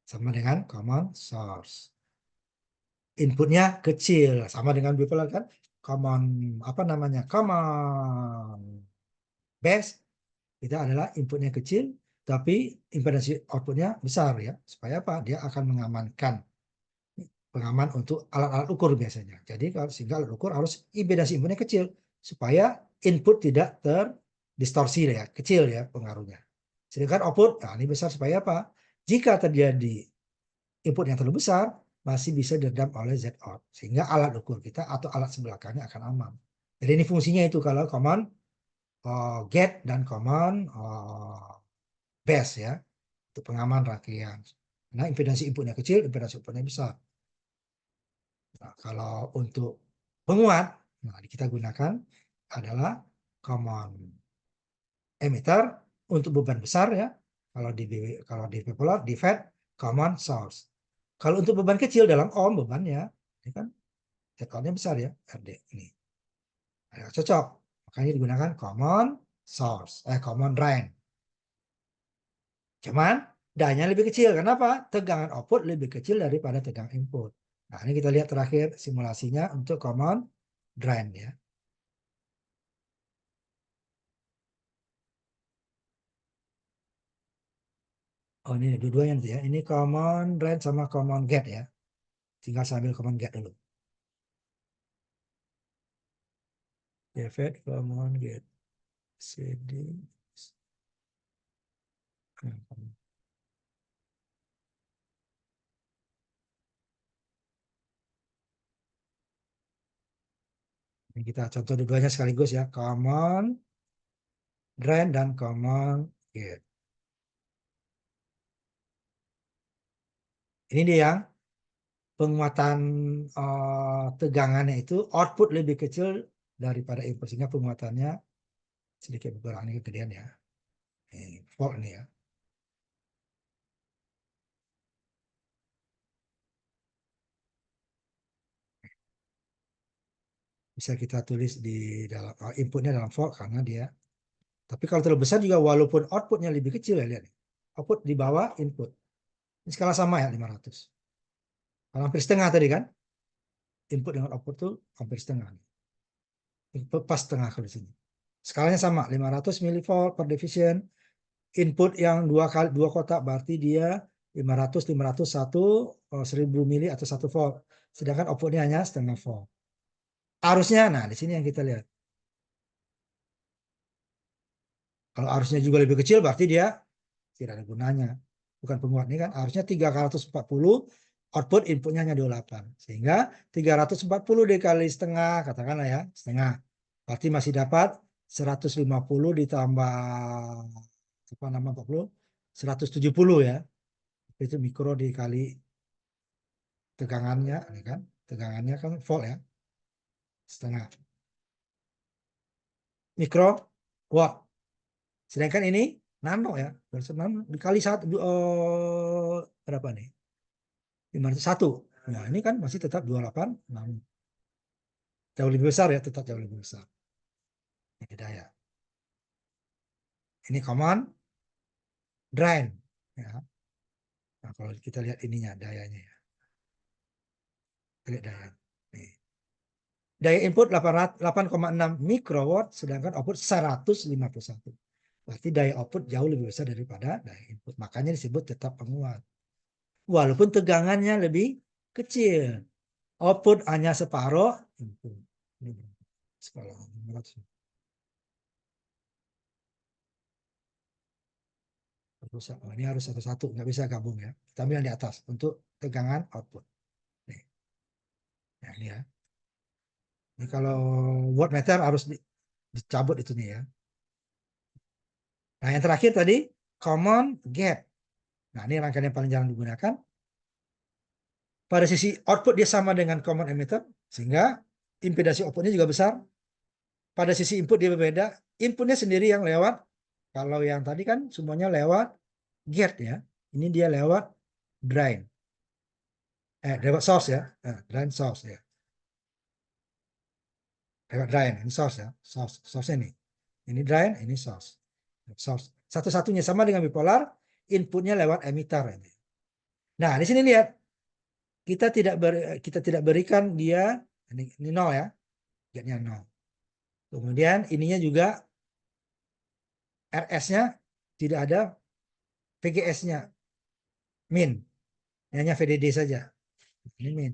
Sama dengan common source. Inputnya kecil sama dengan bipolar kan. Common apa namanya? Common base kita adalah inputnya kecil tapi impedansi outputnya besar ya. Supaya apa? Dia akan mengamankan pengaman untuk alat-alat ukur biasanya. Jadi kalau sehingga alat ukur harus impedansi inputnya kecil supaya input tidak terdistorsi ya, kecil ya pengaruhnya. Sedangkan output, nah ini besar supaya apa? Jika terjadi input yang terlalu besar, masih bisa diredam oleh Z out. Sehingga alat ukur kita atau alat sebelakangnya akan aman. Jadi ini fungsinya itu kalau common get dan common base ya. Untuk pengaman rangkaian. Nah impedansi inputnya kecil, impedansi outputnya besar. Nah, kalau untuk penguat, nah kita gunakan adalah common emitter untuk beban besar ya. Kalau di bipolar, di FET, common source. Kalau untuk beban kecil dalam ohm bebannya, ini kan Z-outnya besar ya, RD ini. Nah, cocok. Makanya digunakan common source, common drain. Cuman daya lebih kecil. Kenapa? Tegangan output lebih kecil daripada tegangan input. Nah, ini kita lihat terakhir simulasinya untuk common drain ya. Oh ini dua-duanya nanti ya. Ini common drain sama common gate ya. Tinggal sambil common gate dulu. Devet common gate. CD. Ini kita contoh dua-duanya sekaligus ya. Common drain dan common gate. Ini dia yang penguatan tegangannya itu output lebih kecil daripada input sehingga penguatannya sedikit berkurang. Ini kegedean ya. Ini volt ini ya. Bisa kita tulis di dalam inputnya dalam volt karena dia. Tapi kalau terlalu besar juga walaupun outputnya lebih kecil ya lihat nih. Output di bawah input. Ini skala sama ya 500. Kalau hampir setengah tadi kan. Input dengan output tuh hampir setengah. Input pas setengah kalau di sini. Skalanya sama 500 milivolt per division. Input yang dua kotak berarti dia 500 1000 mili atau 1 volt. Sedangkan outputnya hanya setengah volt. Arusnya nah di sini yang kita lihat. Kalau arusnya juga lebih kecil berarti dia tidak ada gunanya. bukan penguat ini kan harusnya 340, output inputnya hanya 28. Sehingga 340 dikali setengah, katakanlah ya, setengah. Berarti masih dapat 150 ditambah apa nama 40, 170 ya. Itu mikro dikali tegangannya, ini kan. Tegangannya kan volt ya. Setengah. Mikro watt. Sedangkan ini nano ya. Nano dikali berapa nih? 501. Nah, ini kan masih tetap 28 nano. Jauh lebih besar ya, tetap jauh lebih besar. Ini daya. Ini common drain ya. Nah, kalau kita lihat ininya dayanya ya. Kita lihat daya. Nih. Daya input 8,6 mikrowatt sedangkan output 151. Berarti daya output jauh lebih besar daripada daya input. Makanya disebut tetap penguat. Walaupun tegangannya lebih kecil. Output hanya separuh input. Separuh. Oh, ini harus satu-satu, nggak bisa gabung ya. Kita ambil yang di atas untuk tegangan output. Nih. Nah, ini ya. Ini kalau wattmeter harus dicabut itu nih ya. Nah, yang terakhir tadi common gap. Nah, ini rangkaian yang paling jarang digunakan. Pada sisi output dia sama dengan common emitter, sehingga impedasi outputnya juga besar. Pada sisi input dia berbeda. Inputnya sendiri yang lewat. Kalau yang tadi kan semuanya lewat gate ya. Ini dia lewat drain. Lewat source ya. Drain source ya. Lewat drain. Ini source ya. Source-nya nih. Ini drain, ini source. Source. Satu-satunya sama dengan bipolar. Inputnya lewat emitter. Nah, di sini lihat. Kita tidak berikan dia ini 0 ya. Gate-nya 0. Kemudian ininya juga RS-nya tidak ada VGS-nya min. Hanya VDD saja. Ini min.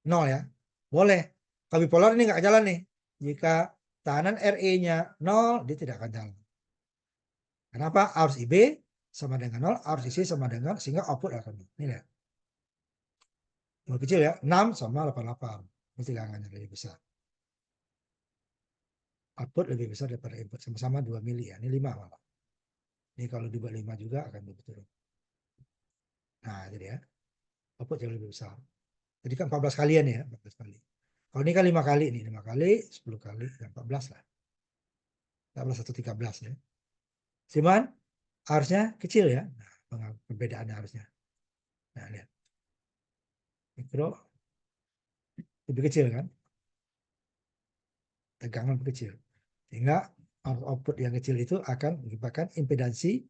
0 ya. Boleh. Kalau bipolar ini nggak jalan nih. Jika tekanan RE-nya 0, dia tidak akan jalan. Kenapa? Arus IB sama dengan 0, arus IC sama dengan, sehingga output akan 0. Ini lihat. Lebih kecil ya. 6 sama 88. Ini tegangannya lebih besar. Output lebih besar daripada input. Sama-sama 2 mili ya. Ini 5 malah. Ini kalau dibuat 5 juga akan lebih turun. Nah, jadi ya. Output jauh lebih besar. Jadi kan 14 kalian ya. 14 kali. Kalau ini kan 5 kali nih. 5 kali, 10 kali, 14 lah. 14 atau 13 ya. Cuman harusnya kecil ya. Nah, perbedaannya harusnya. Nah, lihat. Mikro lebih kecil kan. Tegangan lebih kecil. Sehingga output yang kecil itu akan menyebabkan impedansi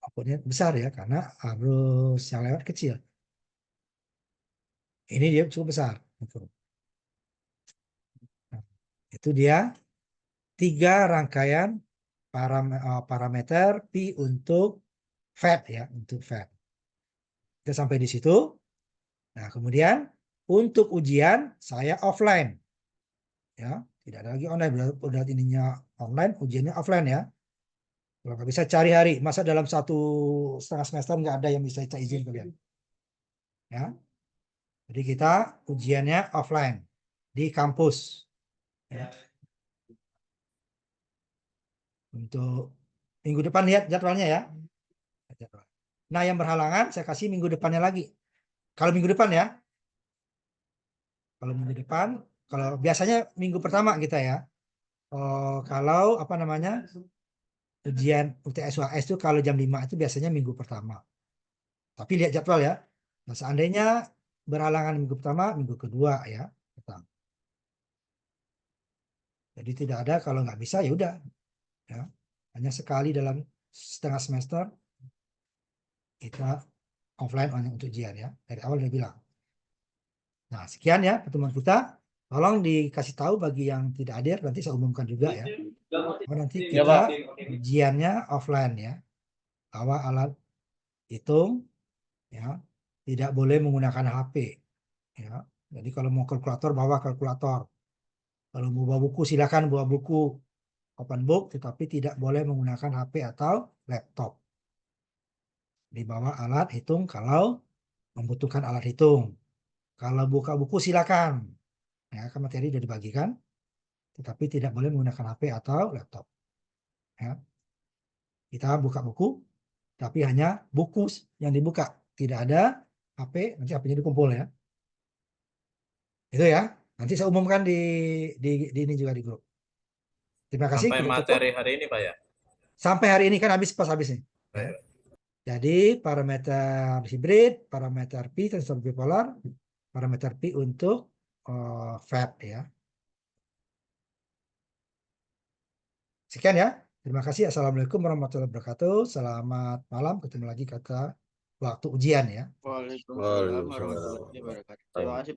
outputnya besar ya. Karena arus yang lewat kecil. Ini dia cukup besar. Nah, itu dia 3 rangkaian parameter P untuk FET ya. Untuk FET. Kita sampai di situ. Nah, kemudian untuk ujian saya offline. Ya, tidak ada lagi online. Udah ininya online, ujiannya offline ya. Kalau nggak bisa cari hari, masa dalam 1,5 semester nggak ada yang bisa saya izin kalian. Ya, jadi kita ujiannya offline di kampus. Ya. Untuk minggu depan lihat jadwalnya ya. Nah, yang berhalangan saya kasih minggu depannya lagi. Kalau minggu depan ya. Kalau minggu depan, kalau biasanya minggu pertama kita ya. Kalau apa namanya? Ujian UTS UAS itu kalau jam 5 itu biasanya minggu pertama. Tapi lihat jadwal ya. Nah, seandainya berhalangan minggu pertama, minggu kedua ya. Jadi tidak ada kalau nggak bisa ya udah. Ya. Hanya sekali dalam setengah semester kita offline hanya untuk ujian ya. Dari awal dia bilang. Nah, sekian ya pertemuan kita. Tolong dikasih tahu bagi yang tidak hadir, nanti saya umumkan juga ya. Nanti kita ujiannya offline ya. Bawa alat hitung ya. Tidak boleh menggunakan HP ya. Jadi kalau mau kalkulator bawa kalkulator. Kalau mau bawa buku silakan bawa buku open book, tetapi tidak boleh menggunakan HP atau laptop. di bawah alat hitung kalau membutuhkan alat hitung. Kalau buka buku silakan. Ya, kan materi sudah dibagikan, tetapi tidak boleh menggunakan HP atau laptop. Ya. Kita buka buku, tapi hanya buku yang dibuka, tidak ada HP, nanti HP-nya dikumpul ya. Itu ya. Nanti saya umumkan di ini juga di grup. Terima kasih. Sampai Tidak cukup. materi hari ini, Pak ya? Sampai hari ini kan habis pas habis nih. Ya. Jadi parameter hibrid, parameter P tensor bipolar, parameter P untuk FET ya. Sekian ya. Terima kasih. Assalamualaikum warahmatullahi wabarakatuh. Selamat malam. Ketemu lagi kata waktu ujian ya. Waalaikumsalam warahmatullahi wabarakatuh. Terima kasih.